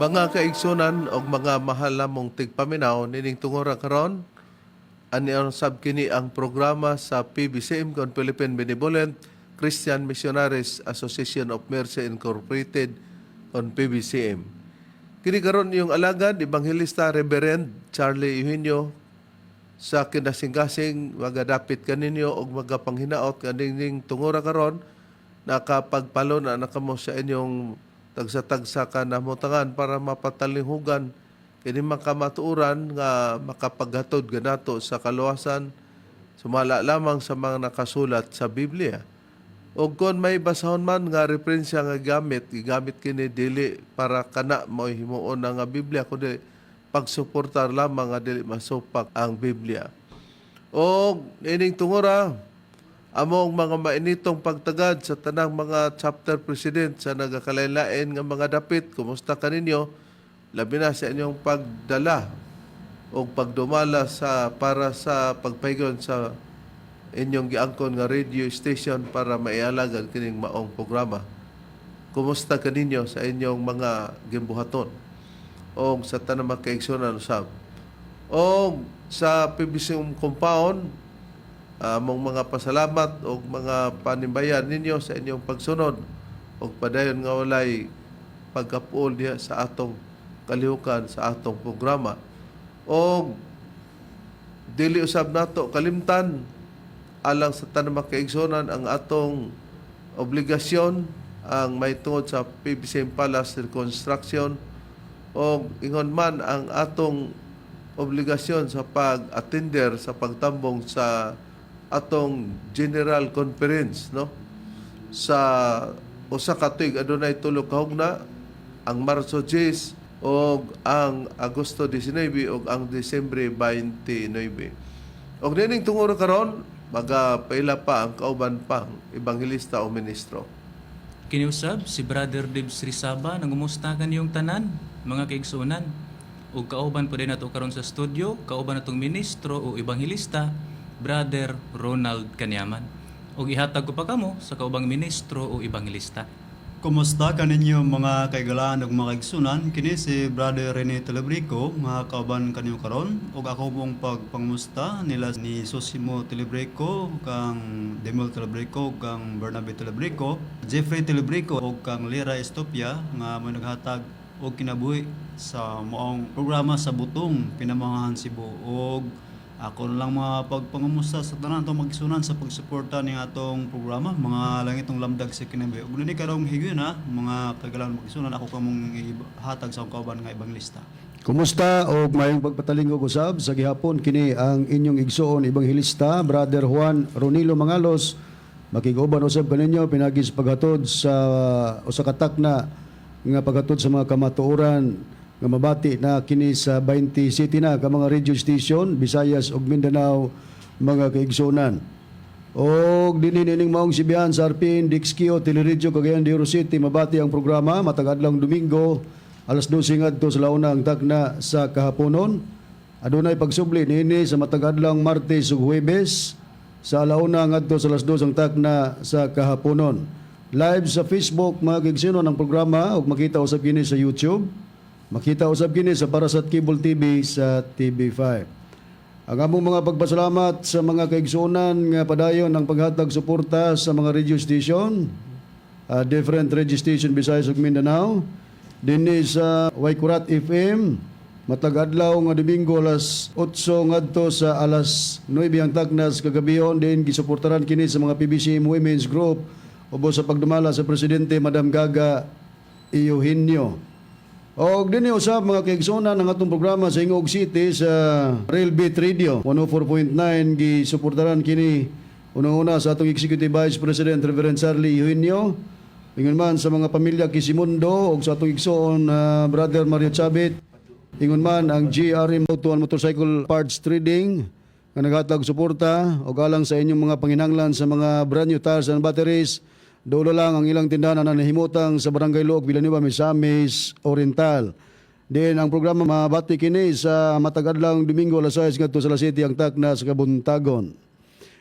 Mga kaigsunan o mga mahal namong tigpaminaw, nining tungora karon, ani ang sabkini ang programa sa PBCM kon Philippine Benevolent Christian Missionaries Association of Mercy Incorporated on PBCM. Kini karon yung alagad, Evangelista Reverend Charlie Eugenio sa kinasingkasing magadapit kaninyo o magapanghinaot kanining tungora karon, nakapagpalo na nakamo sa inyong tagsa-tagsa ka na mutangan para mapatalinghugan kini makamatuuran nga makapaghatod ganato sa kaluwasan sumala lamang sa mga nakasulat sa Biblia. O kung may basahon man nga referensya nga gigamit kini dili para kana mo himuon nga Biblia kundi pagsuportar lamang nga dili masupak ang Biblia. O ining tungora among mga mainitong pagtagad sa tanang mga chapter president sa nagakalain-lain nga mga dapit, kumusta kaninyo? Labi na sa inyong pagdala o pagdumala para sa pagpaygon sa inyong giangkon nga radio station para maialagan kining maong programa. Kumusta kaninyo sa inyong mga gimbuhaton o sa tanang mga kaigsunan usab? O sa PBC compound, among mga pasalamat o mga panimbayan ninyo sa inyong pagsunod o padayon nga walay pagkapuol diha sa atong kalihukan sa atong programa. O dili usab nato kalimtan alang sa tanang makaigsunan ang atong obligasyon ang may tungod sa PBC Palace Reconstruction o ingon man ang atong obligasyon sa pag-attender sa pagtambong sa atong General Conference, no? Sa usa ka tuig adunay tulo ka hugna, ang Marso 10 o ang Agosto 19 o ang Disyembre 29. Og nining tungod karon magapaila pa ang kauban pang ebanghelista o ministro. Kiniusab si Brother Dibs Rizaba nangumusta kaniyong tanan, mga kaigsunan. Ug kauban po din nato karon sa studio, kauban natong ministro o ebanghelista, Brother Ronald Kanyaman. O ihatag ko pa kamo sa kaubang ministro o ebanghelista. Kumusta kaninyo mga kaigalaan ug mga kaigsunan? Kini si Brother Rene Telebrico, mga kauban kanyo karon. Ug ako pong pagpangusta nila ni Sosimo Telebrico, kang Demel Telebrico, kang Bernabe Telebrico, Jeffrey Telebrico ug kang Lira Estopia nga may naghatag og kinabuhi sa moong programa sa Butong Pinamahahan Cebu. Ug ako lang mga pagpangumusta sa tanan itong magsunan sa pagsuporta ng atong programa, mga langitong lamdag sa kinabuhi. Ug nini karong higyon na mga kagalang magsunan ako kamong hatag sa kauban nga ebanghelista. Kumusta o mayong pagpatalingog usab sa gihapon kini ang inyong igsoon ebanghelista Brother Juan Ronilo Mangalos. Makiguban usab kaninyo pinagis paghatod sa usa ka takna nga paghatod sa mga kamatuoran nga mabati na kini sa 20 city na ka mga radio station Visayas ug Mindanao, mga kaigsunan. Og dininining maong sibihan sa RPN Dixkio Teleradyo Cagayan de Oro City mabati ang programa matag adlong Domingo alas 12 ngadto sa launa ang takna sa kahaponon. Adunay pagsubli niini sa matag adlong Martes ug Huwebes sa launa ngadto sa alas 2 ang takna sa kahaponon. Live sa Facebook mga kaigsunan ang programa ug makita usab kini sa YouTube. Makita usab kini sa Parasat Cable TV sa TV5. Ang among mga pagpasalamat sa mga kaigsunan nga padayon ang paghatag suporta sa mga radio station, different radio station Visayas ug Mindanao. Dinhi sa Waikurat FM, matag adlaw nga Domingo alas 8 ngadto sa alas 9 ang taknas kagabihon. Din gisuportaran kini sa mga PBCM Women's Group ubos sa pagdumala sa Presidente Madam Gaga Eugenio. Og dinhi usab mga kaigsunan ang atong programa sa Ingog City sa Railbeat Radio 104.9 gisuportaran kini unang-una sa atong Executive Vice President Reverend Charlie Eugenio, ingon man sa mga pamilya Kisimundo og sa atong igsoon Brother Mario Chabit, ingon man ang GRM Motorcycle Parts Trading nga naghatag suporta og alang sa inyong mga panginahanglan sa mga brand new tires and batteries. Dulo lang ang ilang tindahan na nahimutang sa Barangay Luok, Villanueva, Misamis Oriental. Din ang programa mabati kini sa matag adlong Domingo alas 6 ngadto sa alas 7 ang takna sa Kabuntagon.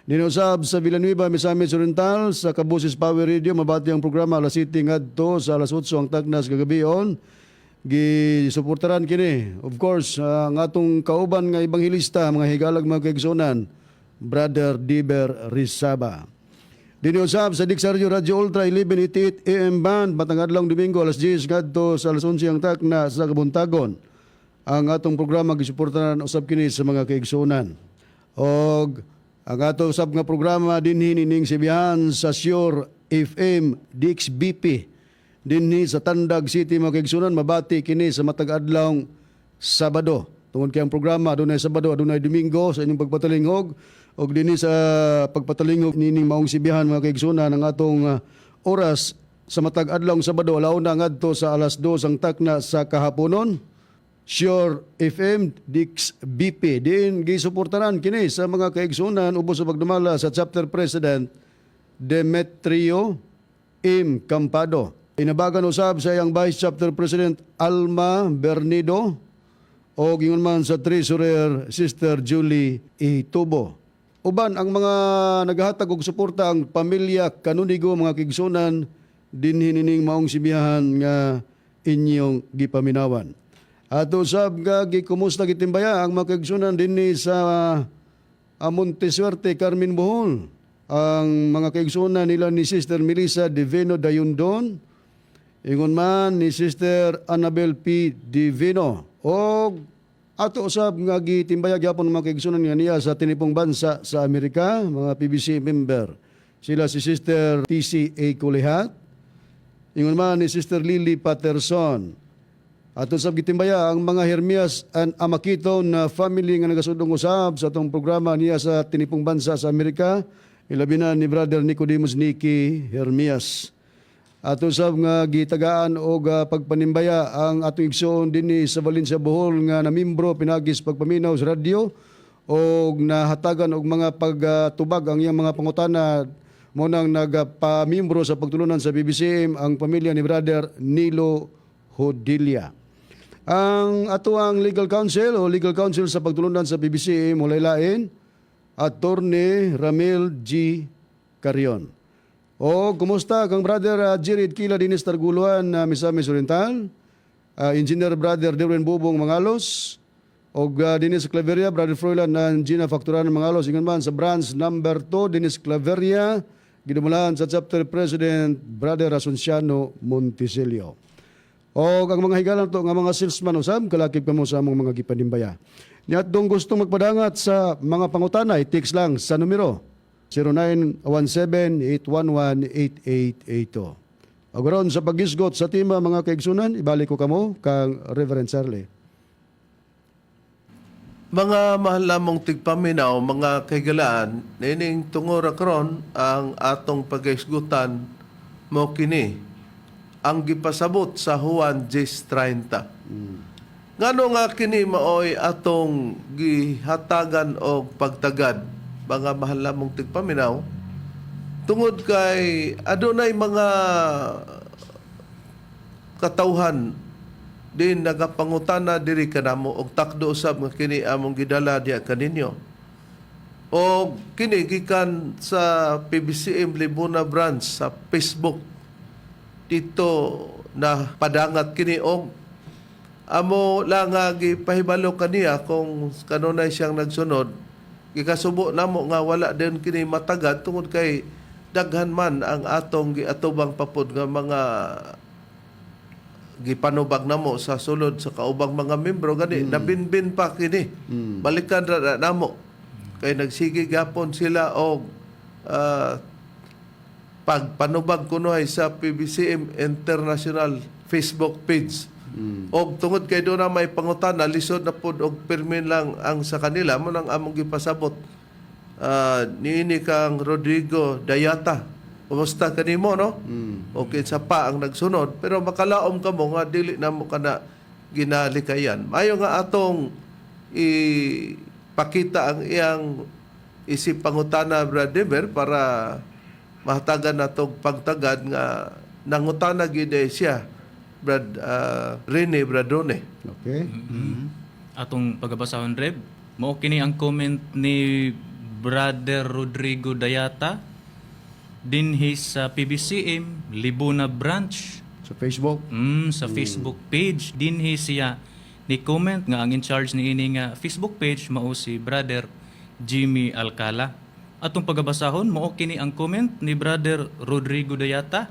Dinusab sa Villanueva, Misamis Oriental, sa Kabusis Power Radio, mabati ang programa alas 7 ngadto sa alas 8 ang tagnas kagabion. gisuportaran kini. Of course, ang atong kauban nga ebanghelista, mga higalag mga kaigsunan, Brother Diber Rizaba. Diniusab sa Diksaryo Radio Ultra 1188 AM band matang adlong Domingo alas 10 ngadto sa alas 11 ang takna sa Kabuntagon. Ang atong programa gisuportahan usab kini sa mga kaigsunan. Og ang atong usab nga programa dinhi nining sibihan sa Sure FM DXBP dinhi sa Tandag City mga kaigsunan, mabati kini sa matag adlong Sabado. Tungod kay ang programa adunay Sabado, adunay Domingo sa inyong pagpatalingog. Og dinhi sa pagpatalingog nining maong sibihan mga kaigsunan ang atong oras sa matag adlong Sabado alauna ngadto sa alas 2 ang takna sa kahaponon. Sure FM Dix BP din gisuportaran kini sa mga kaigsunan ubos sa pagdumala sa chapter president Demetrio M. Campado. Inabagan usab sa iyang vice chapter president Alma Bernido o gingon man sa treasurer Sister Julie Itubo. Uban ang mga naghatag og suporta ang pamilya Canonigo mga kaigsunan dinhi nining maong sibihan nga inyong gipaminawan. Ato usab nga gikumusta gitimbaya ang mga kaigsunan dinhi sa Montesuerte, Carmen Bohol. Ang mga kaigsunan nila ni Sister Melissa Divino Dayundon, ingon man ni Sister Annabel P. Divino. O ato usab nga gitimbaya gyapon ng mga kaigsunan nga niya sa tinipong bansa sa Amerika, mga PBC member. Sila si Sister TCA Kulihat, ingon man ni Sister Lily Patterson. Ato usab gitimbaya ang mga Hermias and Amakito na family nga nagasudong usab sa atong programa niya sa tinipong bansa sa Amerika, ilabi na ni Brother Nicodemus Nicky Hermias. Ato sab nga gitagaan og pagpanimbaya ang atong igsoon dinhi sa Valencia Bohol nga namimbro pinagis pagpaminaw sa radyo og nahatagan og mga pagtubag ang iyang mga pangutana mo nang nagpamimbro sa pagtulunan sa BBCM ang pamilya ni Brother Nilo Hodilia. Ang ato ang legal counsel sa pagtulunan sa BBCM mulay-lain Attorney Ramil G. Carion. O, kumusta kang Brother Jirid Kila Dinis Targuluan na Misamis Oriental, Engineer Brother Derwin Bubong Mangalos, o Dinis Claveria, Brother Froilan na Gina Facturan Mangalos, ingon man sa branch number 2, Dinis Claveria, ginumulan sa chapter president, Brother Asunciano Monticelio. O, ang mga higalan to, nga mga salesman usab, kalakip ka mo sa among mga gipanimbaya. Niyat dong gustong magpadangat sa mga pangutana, i-text lang sa numero 0917-811-8882. Agaron sa pagisgot sa tima mga kaigsunan, ibalik ko kamo kang Reverend Charlie. Mga mahal lamang tigpaminaw, mga kaigalaan, nining tungora karon ang atong pag-isgutan mo kini ang gipasabot sa Juan 10:30. Ngano nga kini maoy atong gihatagan og pagtagad mga mahal lamang tigpaminaw tungod kay adunay mga katawhan din nagapangutana diri kanamo og takdo usab nga kini among gidala diha kaninyo o kini gikan sa PBCM Libuna branch sa Facebook dito na padangat kini og amo lang nga gipahibalo kaniya kung kanunay siyang nagsunod. Gikasubo namo nga wala din kini matagad tungod kay daghan man ang atong giatubang papod nga mga gipanubag namo sa sulod sa kaubang mga membro gani nabinbin pa kini balikan ra namo kay nagsige gapon sila og pagpanubag kunoy sa PBCM International Facebook page. Og tungod kay doon na may pangutana, lisod na po og permin lang ang sa kanila mo nang among gipasabot. Niini kang Rodrigo Dayata. Kumusta kanimo no? Okay sa pa ang nagsunod pero makalaom ka mo nga dili na mo kana ginalikayan. Mayo nga atong ipakita ang iyang isip pangutana Brad Deber para mahatagan natong pagtagad nga nangutana gid siya. Brad Rene Bradone. Okay. Atong pagabasahon Reb, mao kini ang comment ni Brother Rodrigo Dayata dinhi sa PBCM Libuna branch Sa Facebook. Sa Facebook page dinhi siya ni comment nga ang in charge ni ini nga Facebook page mao si Brother Jimmy Alcala. Atong pagabasahon mao kini ang comment ni Brother Rodrigo Dayata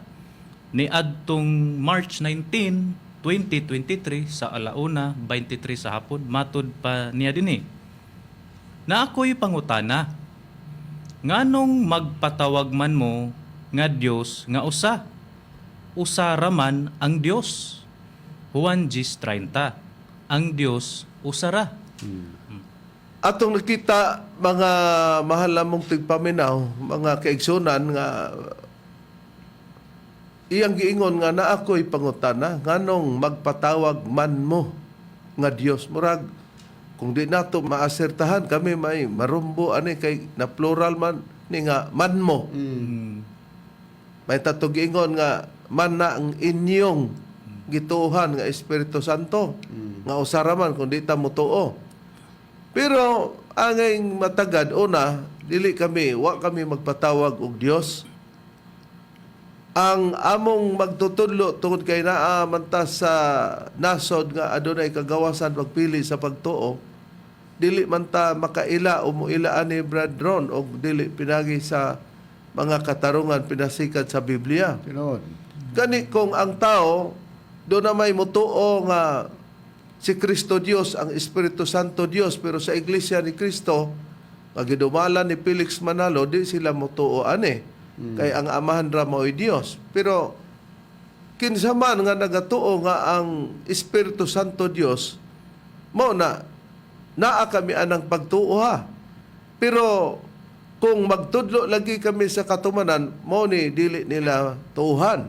ni adtong March 19, 2023 sa 1:23 sa hapon. Matud pa niya dinhi na ako'y pangutana, nganong magpatawag man mo nga Dios nga usa? Usara man ang Dios. Juan 10:30. Ang Dios usara. Atong nakita mga mahal namong tigpaminaw, mga kaigsunan nga iyang giingon nga na ako'y pangutana, nganong magpatawag man mo nga Dios. Murag, kung di nato maasertahan kami may marumbo ani kay na plural man ni nga man mo. May tatog giingon nga man na ang inyong gituohan nga Espiritu Santo nga usara man kung di ta mutuo. Pero angay matagad una dili kami wa kami magpatawag og Dios. Ang among magtutudlo tungod kay naa man ta sa nasod nga adunay kagawasan pagpili sa pagtuo, dili man ta makaila o muilaan ni Brad Ron o dili pinagi sa mga katarungan pinasikat sa Biblia. Tinuod. Gani kung ang tao do na may mutuo nga si Kristo Dios, ang Espiritu Santo Dios, pero sa Iglesia ni Kristo nga gidumala ni Felix Manalo di sila mutuo ani. Kay ang amahan ra mao'y Dios. Pero kinsa man nga nagatuo nga ang Espiritu Santo Dios mao na naa kami anang pagtuo ha. Pero kung magtudlo lagi kami sa katumanan, mao ni dili nila tuuhan.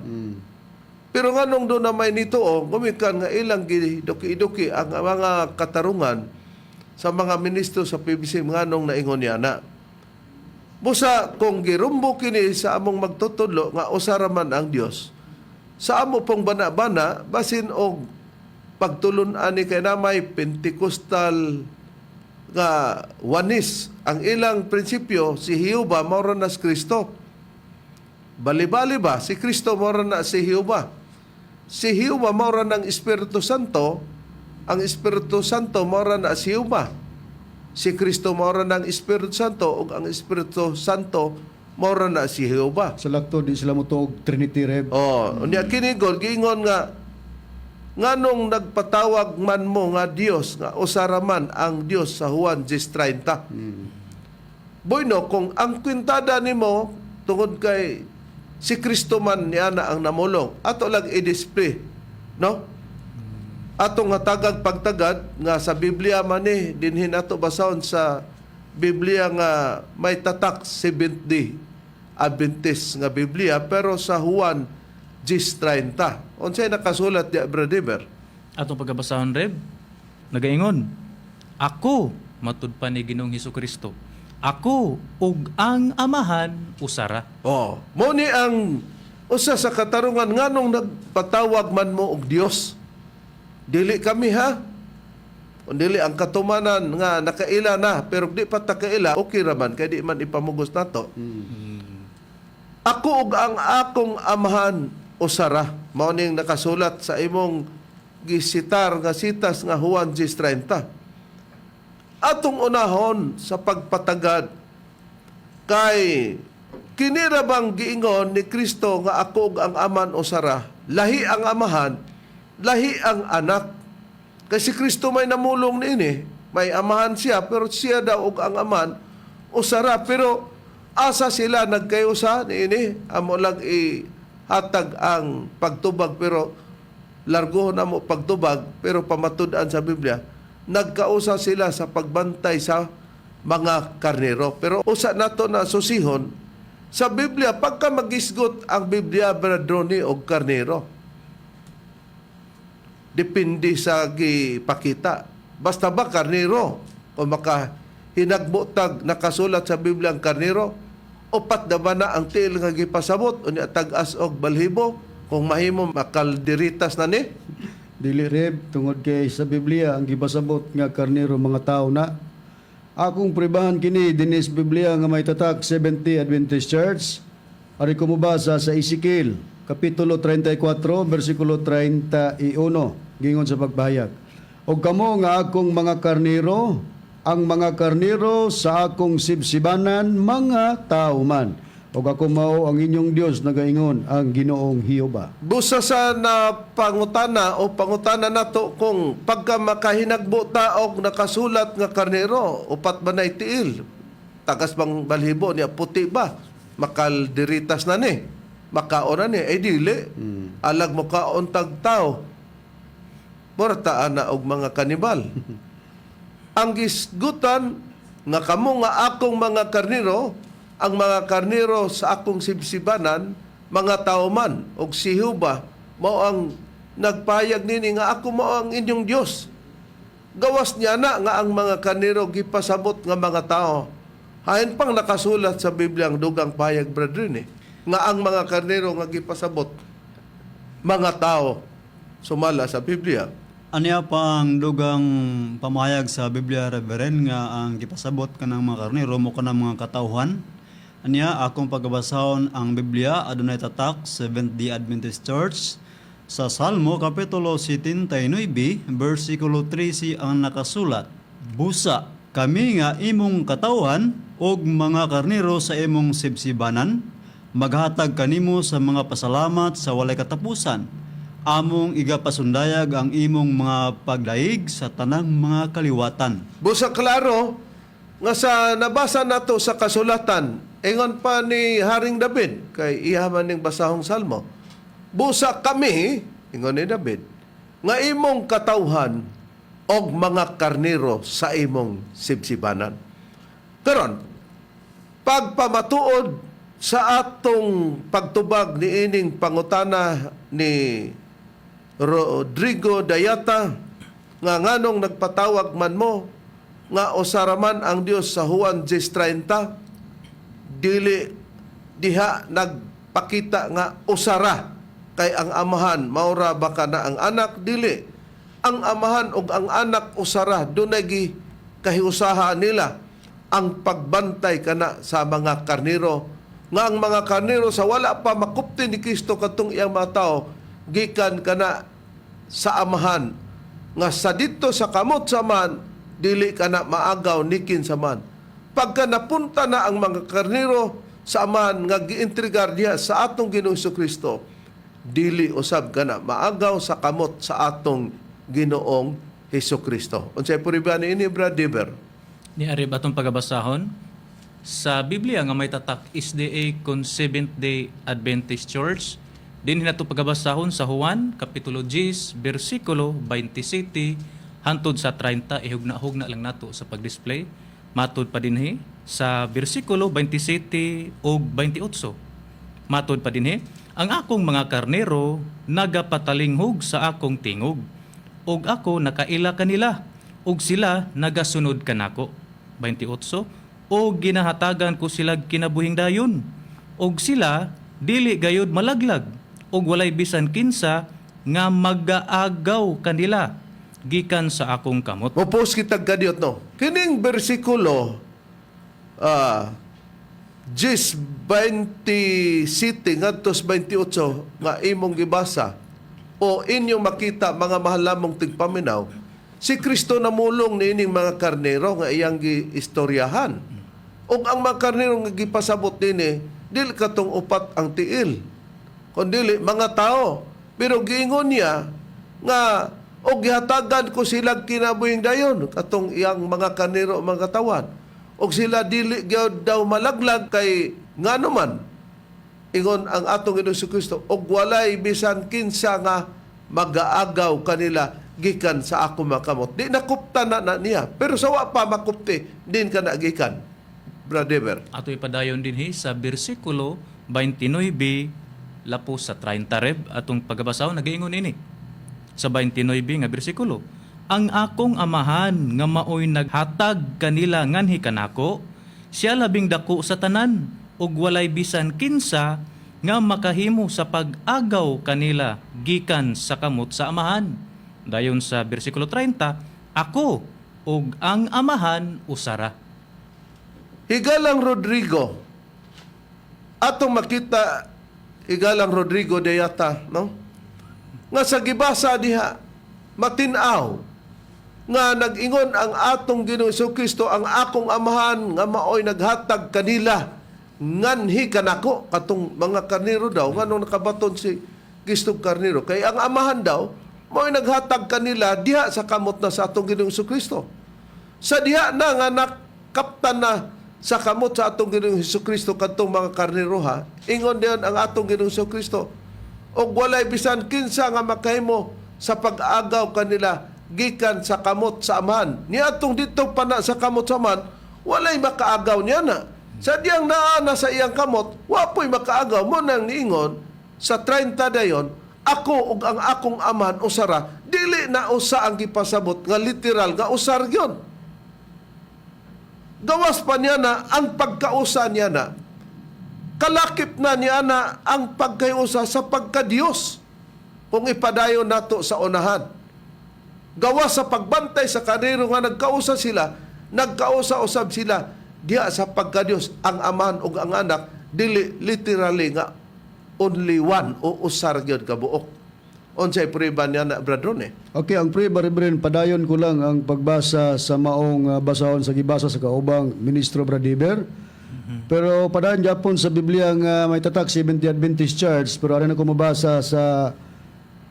Pero nganong do na may nituo, gumikan nga ilang giduki-duki ang mga katarungan sa mga ministro sa PBC nganong naingon niya na. Busa kung girumbo kini sa among magtutudlo nga usara man ang Dios. Sa amo pong bana-bana basin og pagtulon ani kay namay Pentecostal nga wanis ang ilang prinsipyo si Jehova mao ra na si Kristo. Bali-bali ba si Kristo mao ra na si Jehova. Si Jehova mao ra ng Espiritu Santo, ang Espiritu Santo mao ra na si Jehova. Si Kristo mao ra ng Espiritu Santo ug ang Espiritu Santo mao ra na si Jehova. Sa lakto di sila motuog Trinity Rev. Unya kini gol giingon nga nganong nagpatawag man mo nga Dios nga usara man ang Dios sa Juan 10:30. Boyno kung ang kwintada nimo tungod kay si Kristo man niya na ang namulong, ato lang i-display, no? Atong hatagag pagtagad nga sa Biblia man dinhin ato basahon sa Biblia nga may tatak 70 Adventist nga Biblia, pero sa Juan 10:30. Unsay nakasulat di Brother? Atong pagabasahon Reb, nagaingon, ako matud pa ni Ginoong Hesukristo. Ako ug ang amahan usara. Mo ni ang usa sa katarungan nganong nagpatawag man mo og Dios. Dili kami ha. Kung dili ang katumanan nga nakaila na pero di pa ta kaila, okay ra man kay di man ipamugos nato. Ako ug ang akong amahan usara. Mao ning nakasulat sa imong gisitar nga sitas nga Juan 10:30. Atong unahon sa pagpatagad kay kini ra bang giingon ni Kristo nga ako ug ang aman usara, lahi ang amahan, lahi ang anak. Kasi Kristo may namulong niini, may amahan siya pero siya daw ug ang aman usara, pero asa sila nagkayusa niini, amo lang ihatag ang pagtubag pero largo na mo pagtubag, pero pamatud-an sa Biblia nagkausa sila sa pagbantay sa mga karnero. Pero usa nato na susihon sa Biblia, pagka magisgot ang Biblia bradroni og karnero, depende sa gipakita. Basta ba karnero o maka hinagbutag nakasulat sa Biblia ang karnero, upat na ba na ang tiil nga gipasabot unya tag-as og balhibo kung mahimo makaldiritas na ni? Dili Rev, tungod kay sa Biblia ang gibasabot nga karnero mga tao na. Akong pribahan kini dinis Biblia nga may tatak 70 Adventist Church. Ari ko mubasa sa Ezekiel Kapitulo 34, versikulo 31, gingon sa pagpahayag. O kamo nga akong mga karniro, ang mga karniro sa akong sibsibanan, mga tao man. O ako mao ang inyong Dios nagaingon ang Ginoong Hioba. Busa sa na pangutana o pangutana nato kung pagka makahinagbo ta og nakasulat nga karnero, upat ba na itiil? Tagas bang balhibo niya, puti ba? Makaldiritas na ni. Makaon na ni. Dili. Alag mo kaon tag tao. Murtaan na og mga kanibal. Ang gisgutan nga kamo nga akong mga karniro, ang mga karniro sa akong sibsibanan, mga tao man, og si Jehovah, mao ang nagpayag nini nga ako mao ang inyong Dios. Gawas niya na nga ang mga karniro gipasabot nga mga tao. Hain pang nakasulat sa Biblia ang dugang payag, brethren, nga ang mga karniro nga gipasabot mga tao sumala sa Biblia. Aniya pa ang dugang pamayag sa Biblia, Reverend, nga ang gipasabot ka ng mga karniro mo ka ng mga katauhan. Aniya, akong pagbasahon ang Biblia, adunay tatak, Seventh-day Adventist Church, sa Salmo, Kapitulo 79, versikulo 13 ang nakasulat, Busa, kami nga imong katauhan, og mga karniro sa imong sibsibanan, maghatag kanimo sa mga pasalamat sa walay katapusan, among igapasundayag ang imong mga pagdaig sa tanang mga kaliwatan. Busa klaro nga sa nabasa nato sa kasulatan, ingon pa ni Haring David kay iyaman ning basahong salmo. Busa kami, ingon ni David, nga imong katawhan og mga karniro sa imong sibsibanan. Karon, pagpamatuod sa atong pagtubag ni ining pangutana ni Rodrigo Dayata nga nganong nagpatawag man mo nga usaraman ang Dios sa Juan 10:30, dili diha nagpakita nga usara kay ang amahan maura baka na ang anak, dili ang amahan ug ang anak usara dunay gi kahiusaha nila ang pagbantay kana sa mga karniro, nga ang mga karniro sa wala pa makupti ni Kristo katong iyang mga tao gikan kana sa amahan nga sa dito sa kamot sa man dili kana maagaw nikin sa man. Pagka napunta na ang mga karniro sa amahan nga giintrigar diha sa atong Ginoong Kristo, dili usab kana maagaw sa kamot sa atong Ginoong Kristo. Unsay puriban ini, Brad Deber? Ni Arib atong pagabasahon sa Biblia nga may tatak SDA kon Seventh-day Adventist Church. Din nato pagabasahon sa Juan kapitulo 10 bersikulo 27 hantod sa 30, ihugna-hugna lang nato sa pag-display. Matod pa dinhi sa bersikulo 27 ug 28. Matod pa dinhi, ang akong mga karnero nagapatalinghog sa akong tingog, ug ako nakaila kanila, ug sila nagasunod kanako. 28, o ginahatagan ko sila kinabuhing dayon, ug sila dili gayud malaglag, ug walay bisan kinsa nga magaagaw kanila gikan sa akong kamot. Mopos kitag kadiot no. Kining bersikulo 10:27 ngadtos 28 nga imong gibasa o inyong makita mga mahal lamong tigpaminaw, si Kristo namulong niining mga karnero nga iyang giistoryahan. Ug ang mga karnero nga gipasabot nini dili katong upat ang tiil, kundi mga tao. Pero giingon niya nga og gihatagan ko sila kinabuhing dayon katong iyang mga karnero mga katawan. Og sila dili gyud daw malaglag kay ngano man ingon ang atong Ginoong Kristo, og walay bisan kinsa nga magaagaw kanila gikan sa ako makamot. Di nakupta na niya. Pero sa wa pa makupti, din ka na gikan. Brother. Ato ipadayon dinhi sa bersikulo 29 lapos sa 30 reb atong pagabasahon nagaingon ini. Sa 29 nga bersikulo, ang akong amahan nga maoy naghatag kanila nganhi kanako, siya labing dako sa tanan, ug walay bisan kinsa nga makahimo sa pag-agaw kanila gikan sa kamot sa amahan. Dayon sa bersikulo 30, ako ug ang amahan usara. Higalang Rodrigo, atong makita Higalang Rodrigo de Yata, no? Nga sa gibasa diha, matinaw, nga nag-ingon ang atong Ginoong Kristo ang akong amahan nga maoy naghatag kanila nganhi kanako katong mga karnero daw nganong nakabaton si Kristo karnero kay ang amahan daw maoy naghatag kanila diha sa kamot na sa atong Ginoong Kristo sa diha na nga nakaptan na sa kamot sa atong Ginoong Kristo kadtong mga karnero ha ingon diyon ang atong Ginoong Kristo og walay bisan kinsa nga makahimo sa pag-agaw kanila gikan sa kamot sa amahan. Niadtong dito pa na sa kamot sa amahan, walay makaagaw niya na. Sa diyang naana sa iyang kamot, wapoy makaagaw mo nang niingon sa 30 dayon, ako ug ang akong amahan usara, dili na usa ang gipasabot nga literal nga usar yun. Gawas pa niya na ang pagkausa niya na, kalakip na niya na ang pagkayusa sa pagka-Diyos kung ipadayon nato sa unahan. Gawa sa pagbantay sa kaniro nga nagkausa sila, nagkausa-usab sila diha sa pagka-Dios ang amahan ug ang anak dili literally nga only one o usar gyud ka buok. Unsay prueba niya na bradron eh. Okay, ang prueba Reverend, padayon ko lang ang pagbasa sa maong basahon sa gibasa sa kaubang ministro Bradiber. Pero padayon gyapon sa Biblia nga may tatak 70 Adventist Church, pero ano ko mabasa sa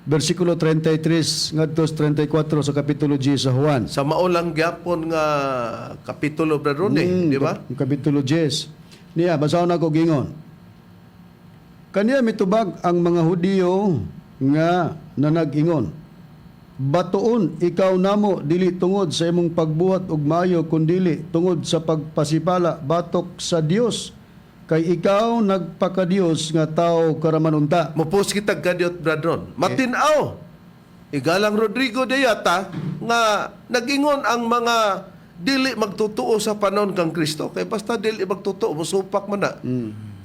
versikulo 33 ngadto 34 sa kapitulo 10 sa Juan. Sa maulang gyapon nga kapitulo bradron eh, di ba? Kapitulo 10. Niya, basahon ako gingon. Kaniya mitubag ang mga Hudiyo nga nanag-ingon. Batuon ikaw namo dili tungod sa imong pagbuhat og maayo kundi tungod sa pagpasipala batok sa Dios. Kay ikaw nagpakadiyos nga tao karamanunta. Mupos kita gadyot bradron. Matinaw. Igalang Rodrigo de Yata nga nagingon ang mga dili magtutuo sa panon kang Kristo. Kay basta dili magtutuo, musupak man na.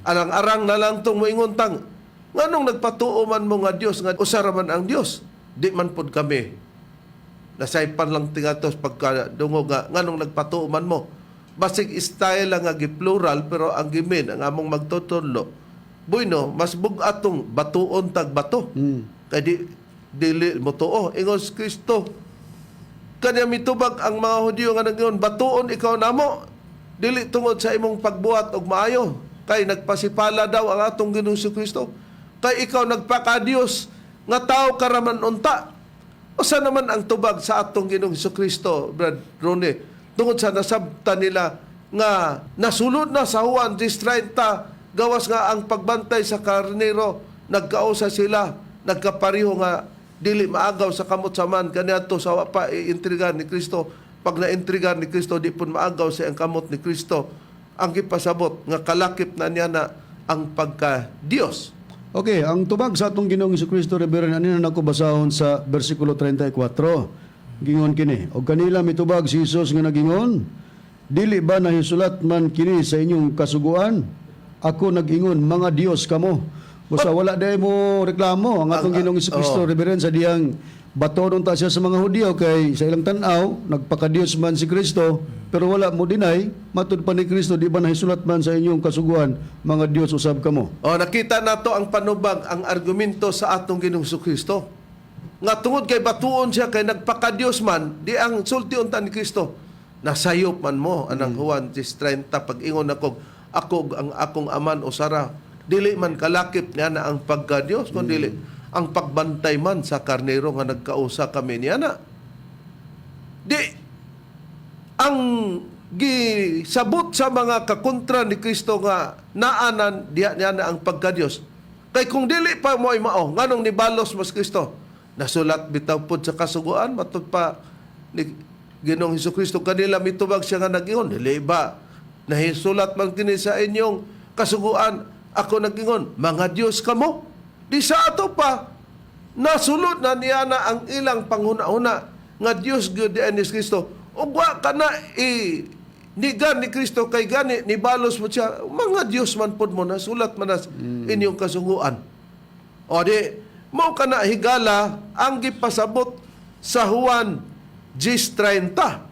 Arang-arang na lang itong moingon tang. Nganong nagpatuo man mo nga Diyos, nga usara man ang Diyos. Di man pod kami. Nasaypan lang tingatos pagkadungo nga, nganong nagpatuo man mo. Basig style lang nga plural pero ang gimin ang among magtutunlo. Bueno, mas bugatong batuon tag bato. Kay dili mo tuo ingon si Kristo. Kanya mitubag ang mga Hudiyo nga naging batuon ikaw namo dili tungod sa imong pagbuhat og maayo kay nagpasipala daw ang atong Ginoong Kristo. Kay ikaw nagpaka-Dios nga tao karaman unta. Usa naman ang tubag sa atong Ginoong Kristo, Brad Rone? Tungod sa nasabta nila nga nasulod na sa Juan 10:30 gawas nga ang pagbantay sa karnero nagkausa sila nagkapariho nga dili maagaw sa kamot saman kaniadto sa wa pa iintrigar ni Kristo pag naintrigar ni Kristo di pun maagaw sa ang kamot ni Kristo ang gipasabot nga kalakip na niya na ang pagka Dios. Okay, ang tubag sa atong Ginoong Kristo Reverend ani na nako basahon sa bersikulo 34. Gingon kini, o kanila mitubag si Jesus nga nagingon, dili ba nahisulat man kini sa inyong kasuguan? Ako nagingon, mga Dios kamo. Basta wala day mo reklamo ang atong Ginoong Kristo Reverend sa diyang batonon ta siya sa mga Hudiyo kay sa ilang tan-aw nagpaka-Dios man si Kristo pero wala mo dinay matud pa ni Kristo di ba nahisulat man sa inyong kasuguan mga Dios usab kamo. O nakita nato ang panubag ang argumento sa atong Ginoong Kristo. Nga tungod kay batuon siya kay nagpaka-Dios man di ang sultion ta ni Kristo nasayop man mo anang Juan 10:30 pag-ingon ako ang akong aman usara dili man kalakip niya na ang pagka-Dios kundi ang pagbantay man sa karnero nga nagkausa kami niya na di ang gisabot sa mga kakontra ni Kristo nga naanan diya niya na ang pagka-Dios kay kung dili pa mo ay mao nganong nibalos mas Kristo nasulat bitaw pod sa kasuguan matud pa ni Ginoong Hesukristo kanila mitubag siya nga nagingon dili ba nahisulat man kini sa inyong kasuguan ako nagingon mga Dios kamo di sa ato pa nasulod na niya na ang ilang panghuna-huna nga Dios gyud ni Kristo ug wa kana nigan ni Kristo kay gani nibalos mo siya mga Dios man pod mo nasulat man na inyong kasuguan o di mao kana higala ang gipasabot sa Juan 10:30.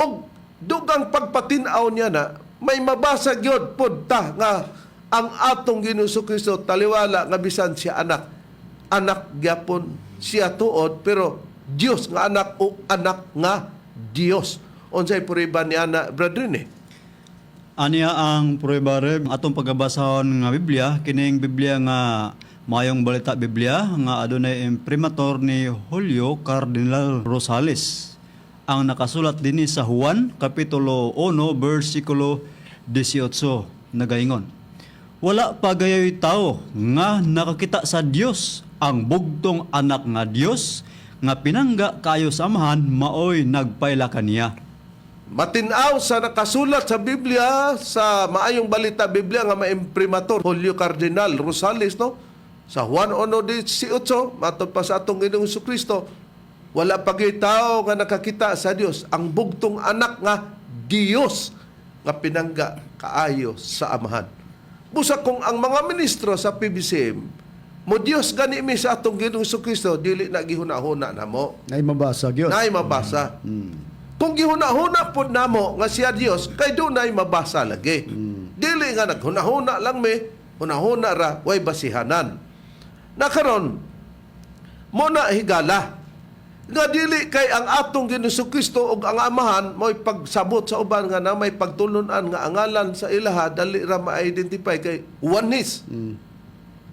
Og dugang pagpatin-aw niya na may mabasa gyud pod ta nga ang atong Ginoong Kristo taliwala nga bisan siya anak. Anak gyapon siya tuod pero Dios nga anak o anak nga Dios. Unsay puriba ni ana brethren eh? Aniya ang prueba atong pagbasahon nga Biblia, kining Biblia nga Mayong Balita Biblia nga adunay imprimatur ni Julio Cardinal Rosales. Ang nakasulat dinhi sa Juan kapitulo 1 bersikulo 18 nagaingon: Wala pa gayoy tao nga nakakita sa Dios, ang bugtong anak nga Dios nga pinangga kayo sa amahan maoy nagpaila kaniya. Matinaw sa nakasulat sa Biblia, sa Maayong Balita Biblia nga maimprimator Julio Cardinal Rosales, no? Sa Juan 1:18, matod pa sa atong Ginoong Kristo, wala pa gyud tao nga nakakita sa Dios, ang bugtong anak nga Dios nga pinangga kaayo sa amahan. Busa kung ang mga ministro sa PBCM mo Dios gani mi sa atong Ginoong Kristo, dili na gihuna-huna namo. Nay mabasa gyud. Nay mabasa. Kung gihuna-huna po namo nga siya Dios, kay dunay mabasa lagi. Dili nga naghuna-huna lang mi, huna-huna ra, way basihanan. Nakaron, mo na higala. Nga dili kay ang atong Ginoong Kristo ug ang amahan mo'y pagsabot sa uban nga na may pagtulunan nga angalan sa ilaha, dali ra ma-identify kay oneness.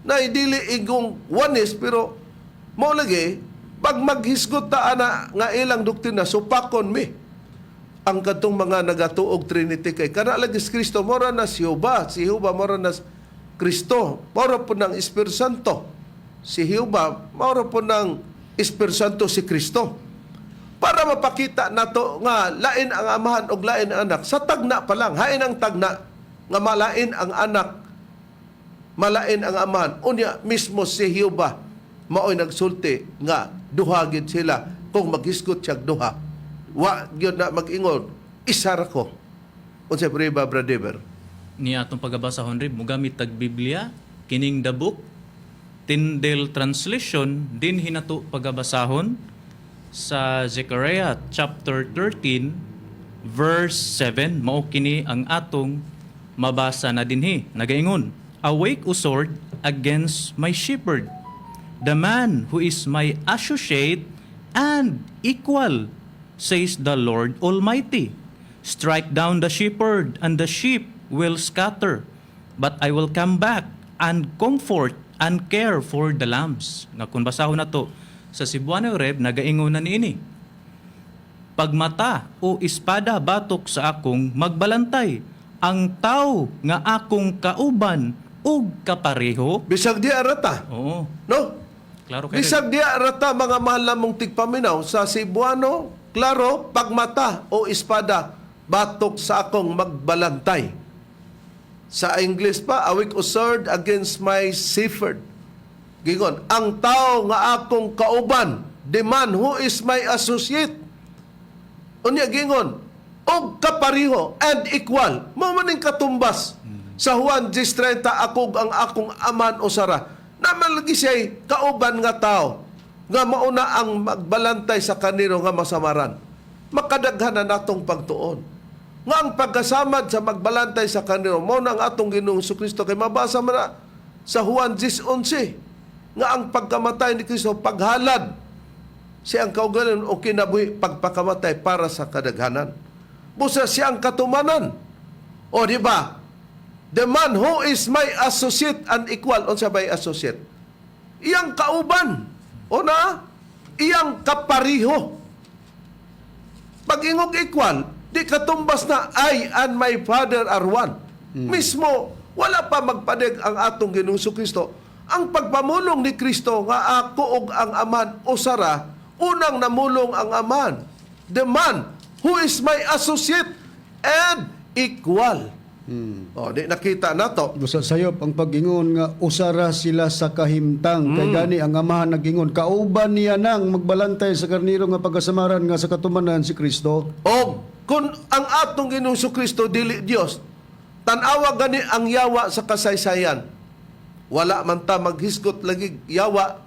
Na dili igong oneness, pero mo lagi, pag maghisgot ta ana nga ilang doktrina, supakon mi ang katong mga nagatuog Trinity kay kana lagi si Kristo, mora na si Jehova mora na Kristo, mora po ng Espiritu Santo, si Jehova mora po ng Espiritu Santo si Kristo, para mapakita nato nga lain ang amahan og lain ang anak. Sa tagna pa lang, hain ang tagna nga malain ang anak, malain ang amahan. Unya mismo si Jehova maoy nagsulti nga duha gid sila, kung maghisgot siya duha, wa gyud na mag-ingon isa ra ko. Unsay prueba, Brother? Ni atong pagabasahon rib, mugamit tag Biblia, kining the book, Tyndale Translation, din hinato pagabasahon sa Zechariah chapter 13, verse 7, mao kini ang atong mabasa na dinhi. Nagaingon, Awake, O sword, against my shepherd, the man who is my associate and equal, says the Lord Almighty. Strike down the shepherd, and the sheep will scatter, but I will come back and comfort and care for the lambs. Nga kung basahon na to sa Cebuano Reb, nagaingon na niini. Pagmata o espada batok sa akong magbalantay, ang tao nga akong kauban ug kapareho. Bisag di arata, Oo, no? klaro kayo. Bisag di arata, mga mahal namong tigpaminaw, sa Cebuano, klaro, pagmata o espada batok sa akong magbalantay. Sa English pa, awake o sword against my shepherd. Gingon, ang tao nga akong kauban, the man who is my associate. Unya gingon, og kapariho and equal. Mamaning katumbas. Sa Juan 10:30, akog ang akong aman o sara. Namalagi siya'y kauban nga tao, nga mauna ang magbalantay sa kaniro nga masamaran. Makadaghan na natong pagtuon. Nga ang pagkasamad sa magbalantay sa kaniro, mauna ang atong Ginoong Kristo, kay mabasa mo na sa Juan 10:11, nga ang pagkamatay ni Kristo, paghalad siyang kaugalan o kinabuhi pagpakamatay para sa kadaghanan. Busa siyang katumanan. O di ba? The man who is my associate and equal, unsa bay associate? Iyang kauban. O na? Iyang kapariho. Pag ingog equal, di katumbas na I and my Father are one. Mismo, wala pa magpadig ang atong Ginoong Kristo. Ang pagpamulong ni Kristo nga ako og ang aman usara, unang namulong ang aman. The man who is my associate and equal. O, di nakita nato. Busa sayop ang pag-ingon nga usara sila sa kahimtang. Kay gani ang amahan nagingon, kauban niya nang magbalantay sa karniro nga pagkasamaran nga sa katumanan si Kristo. O kung ang atong Ginoong Kristo dili Dios, tanawa gani ang yawa sa kasaysayan. Wala man ta maghisgot lagi yawa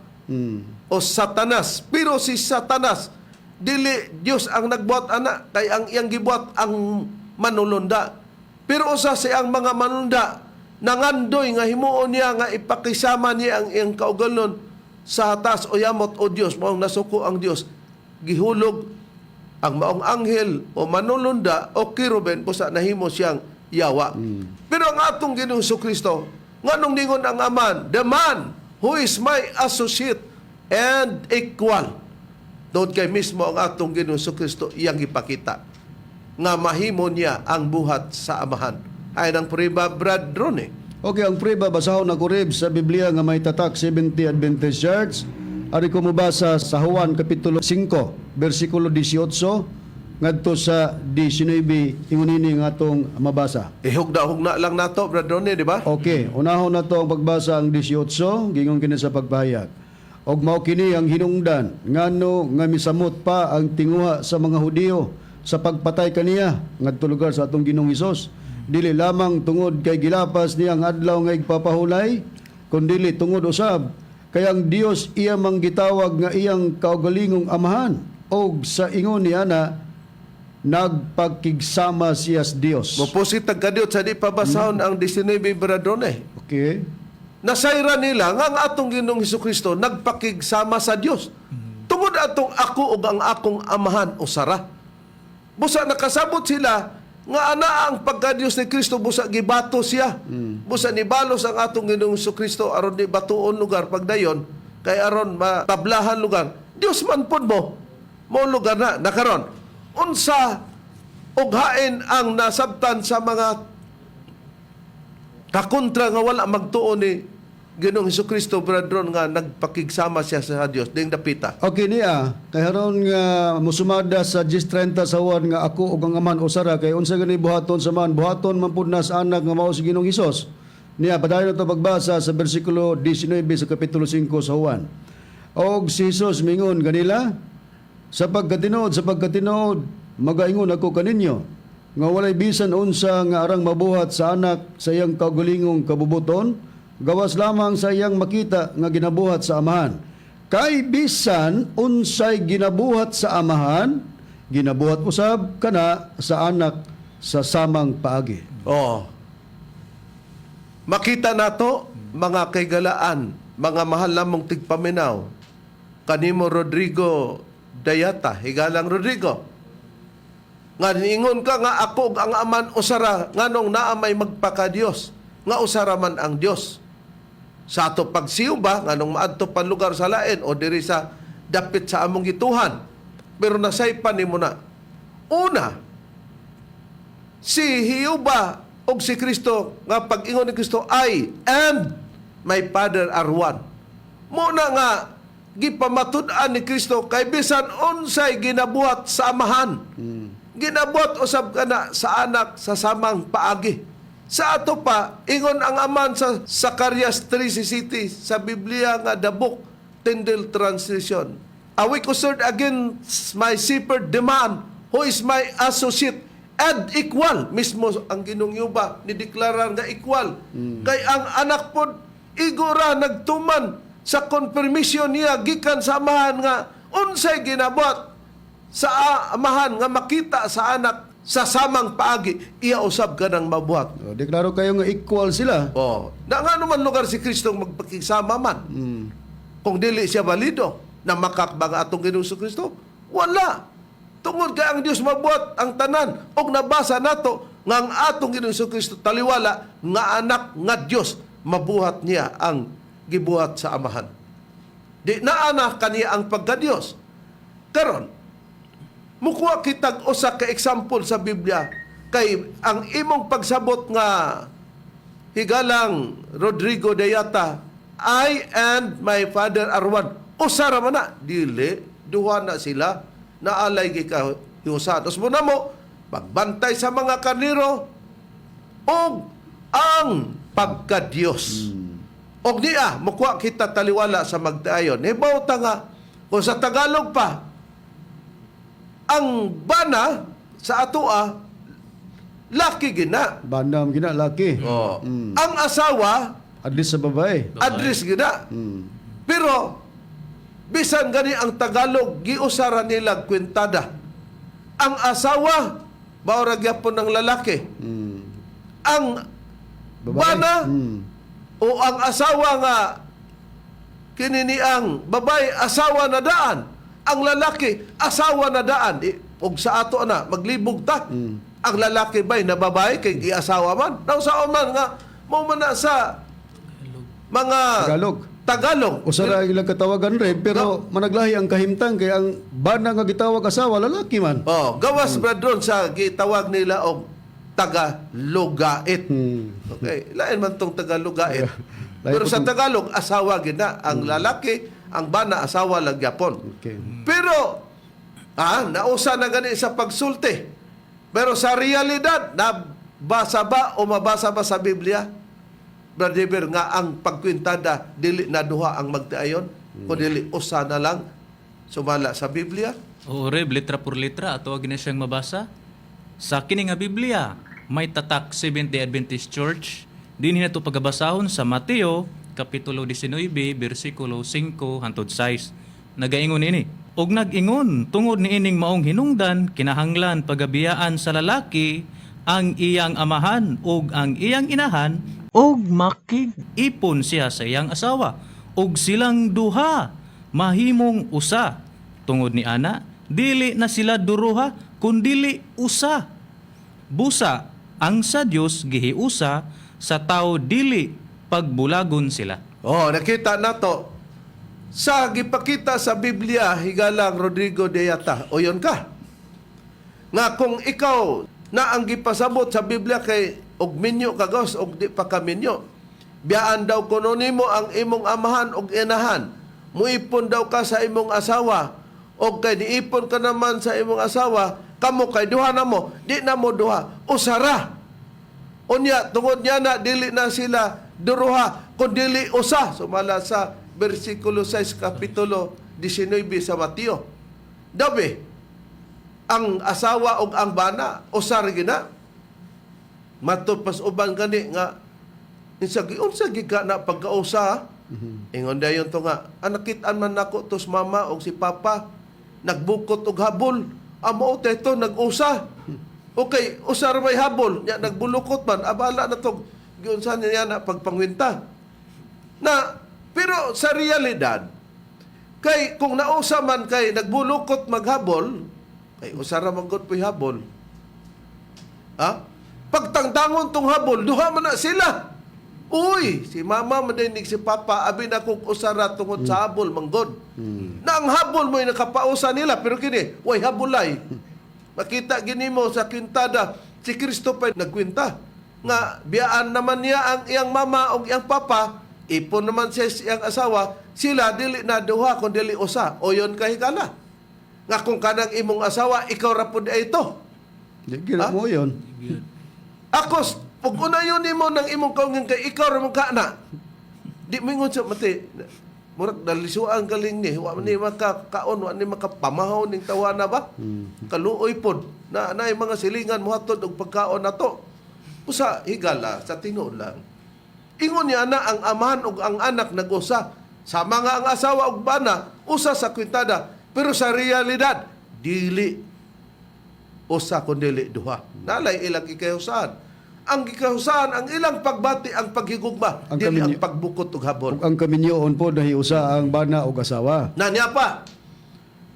o Satanas. Pero si Satanas, dili Dios ang nagbuhat ana, kay ang iyang gibuhat ang manulunda. Pero usa siyang mga manulunda nangandoy nga himuon niya nga ipakisama niya ang iyang kaugalon sa hatas o yamot o Dios, maong nasuko ang Dios, gihulog ang maong anghel o manulunda o kiruben busa nahimo siyang yawa. Pero ang atong Ginoong Kristo, nganong ningon ang aman, the man who is my associate and equal. Doon kay mismo ang atong Ginoong Kristo iyang ipakita nga mahimo niya ang buhat sa amahan. Ay ng puriba Brad Ron. Okay, ang prueba basahon na kurib sa Biblia nga may tatak 70 Adventist Church. Ari ko mabasa sa Juan Kapitulo 5, versikulo 18, ngadto sa 19, ingunini nga atong mabasa. Ihugna lang nato Brad Ron, di ba? Okay, unahon na to ang pagbasa ang 18, gingon kini sa pagpahayag. Og mao kini ang hinungdan, ngano nga misamot pa ang tinguha sa mga Hudiyo sa pagpatay kaniya ngadto lugar sa atong Ginoong Hesus. Dili lamang tungod kay gilapas niya ang adlaw nga igpapahulay, kundi tungod usab kay ang Dios iya manggitawag nga iyang kaugalingong amahan, og sa ingon niya na nagpagkigsama siya sa Dios. Mopusit tagkadiot sa di pabasahon ang 19 Brad Ron. Okay. Nasayra nila nga ang atong Ginoong Hesukristo nagpakigsama sa Dios. Tungod atong ako ug ang akong amahan usara. Busa nakasabot sila nga ana ang pagka-Dios ni Kristo, busa gibato siya. Busa nibalos ang atong Ginoong Kristo aron di batuon lugar pagdayon kay aron matablahan lugar. Dios man pud mo lugar na nakaron. Unsa ughain ang nasabtan sa mga kakontra nga wala magtuon ni Ginoong Hesukristo, Brad Ron, nga nagpakigsama siya sa Dios ding dapita. Okay niya, kay haron nga musumada sa 10:30 sa Juan nga ako ug ang aman usara kay unsa gani buhaton sa man, buhaton man pud na sa anak nga mao si Ginoong Hesus. Niya padayon to pagbasa sa bersikulo 19 sa kapitulo 5 sa Juan. Og si Hesus mingon kanila, sa pagkatinuod magaingon ako kaninyo nga walay bisan unsa nga arang mabuhat sa anak sa iyang kaugalingong kabubuton, gawas lamang sa iyang makita nga ginabuhat sa amahan. Kay bisan unsay ginabuhat sa amahan, ginabuhat usab kana sa anak sa samang paagi. Oh. Makita nato mga kaygalaan, mga mahal namong tigpaminaw. Kanimo Rodrigo Dayata, higalang Rodrigo. Nga niingon ka nga ako ug ang aman usara nganong naa may magpaka Dios, nga usara man ang Dios. Sa ato pagsiyo ba nganong maadto pa lugar sa lain o diri sa dapit sa among gituhan. Pero nasaypan nimo na. Una, si Hiuba og si Kristo nga pag-ingon ni Kristo I and my Father are one. Muna nga gipamatud-an ni Kristo kay bisan unsay ginabuhat sa amahan. Ginabuhat usab kana sa anak sa samang paagi. Sa ato pa, ingon ang aman sa Zacarias 3:17 sa Biblia nga the book Tyndale translation. I will concern against my shepherd, the man who is my associate and equal. Mismo ang Ginoong Yuba ni deklarar nga equal. Kay ang anak pod igora nagtuman sa confirmation niya gikan sa amahan nga unsay ginabuhat sa amahan nga makita sa anak sa samang paagi, iya usab ka ng mabuhat. O, deklaro kayo nga equal sila. Oh, na nga naman lugar si Kristo magpakisama man. Kung dili siya valido na makakbang atong Ginoong Kristo, wala. Tungod kay ang Dios mabuhat ang tanan og nabasa nato nga ang atong Ginoong Kristo taliwala nga anak nga Dios mabuhat niya ang gibuhat sa amahan. Di na anak kaniya ang pagka-Dios. Karon, mukuha kitag usa ka example sa Biblia kay ang imong pagsabot nga higalang Rodrigo Dayata, I and my Father are one. Usara man na, dili, duha na sila, naalay gikahiusatos mo na mo, pagbantay sa mga kaniro, o ang pagka-Diyos. Og niya, mukuha kita taliwala sa magdayon. Hibaw ta nga, kung sa Tagalog pa, ang bana sa atoa, laki gina. Bandam gina laki. Oh. Ang asawa, Adlis sa babae. address gina. Pero, bisan gani ang Tagalog, giusara nila kwentada. Ang asawa, maurag yapon ng lalaki. Ang Babae? bana Hmm. o ang asawa nga kini ang babae asawa na daan, ang lalaki asawa na daan. Og sa ato na maglibog ta. Ang lalaki ba'y na babae kay giasawa man. Nausaon man nga mo man na sa mga Tagalog. Usa ra ilang katawagan rin, pero managlahi ang kahimtang kay ang bana nga gitawag asawa lalaki man. Oh, gawas brad ron sa gitawag nila og Tagalogait. Okay, lain man tong Tagalogait. Lain Pero po sa tong- Tagalog asawa gid na ang lalaki, ang bana asawa lang gyapon. Okay. Pero nausa na gani sa pagsulti. Pero sa realidad, nabasa ba o mabasa ba sa Biblia? Brother Iber, nga ang pagkwintada dili na duha ang magtiayon, kundi usa na lang sumala sa Biblia. O Reb, letra por letra, ato na siyang mabasa. Sa kini nga Biblia, may tatak Seventh-day Adventist Church. Din na ito pagabasahon sa Mateo, Kapitulo 19, versikulo 5 hantod 6. Nagaingon ini. Og nag-ingon, tungod ni ining maong hinungdan, kinahanglan pagabiyaan sa lalaki ang iyang amahan og ang iyang inahan og makig-ipon siya sa iyang asawa og silang duha mahimong usa. Tungod ni ana, dili na sila duruha kundili usa. Busa ang sa Dios gihiusa, sa tao dili pagbulagon sila. Oh, nakita nato sa gipakita sa Biblia higalang Rodrigo de Yata. O yun ka. Nga kung ikaw na ang gipasabot sa Biblia kay og minyo kagos og di pa ka minyo. Biyaan daw kuno nimo ang imong amahan og inahan. Muipon daw ka sa imong asawa og kay niipon ka naman sa imong asawa, kamo kay duha na mo, di na mo duha, usara. Unya tungod niya na dili na sila duruha kun dili usa, sumala sa versikulo 6 kapitulo 19 sa Mateo. Dabi ang asawa ug ang bana usar gina. Matud pas uban gani nga unsa gid ka na pagkausa. Ingon dayon to nga anakitan man nako tos mama og si papa nagbukot og habol. Amo teto nag-usa. Okay, usar may habol, nya nagbulukot man, abala na to giunsa niya na pagpangwinta. Na pero sa realidad kay kung nausa man kay nagbulukot maghabol, kay usara man gud po'y habol. Pagtangtangon tong habol, duha man na sila. Uy, si mama madinig si papa, abi na kong usara tungod sa habol manggod. Na ang habol mo'y nakapausa nila, pero kini, way habulay. Makita gini mo sa kwintada, si Kristo pa nagkwinta. Nga, biyaan naman niya ang iyang mama o iyang papa, ipon naman siya iyang asawa, sila dili na duha kung dili usa. O yun kahigala. Nga kung kanang imong asawa, ikaw rapod ito. Di gina mo yun. Ako, pag unayon mo ng imong kaungan kay ikaw ramong ka na. Di mingon sa mati. Murag dalisuan galing ni. Wa ni makakaon, wa ni makapamahaw ning tawana ba? Kaluoy pod. Na mga silingan muhatod og pagkaon nato. Usa higala sa tinuod lang. Ingon niya na ang amahan ug ang anak nag-usa. Sama nga ang asawa ug bana, usa sa kwintada. Pero sa realidad, dili usa kun dili duha. Nalay ilang ikahusahan. Ang gikahusahan, ang ilang pagbati, ang paghigugma, Ang dili ang kaminyo- pagbukot ug habol. Ug ang kaminyoon po nahiusa ang bana ug asawa. Nanya pa.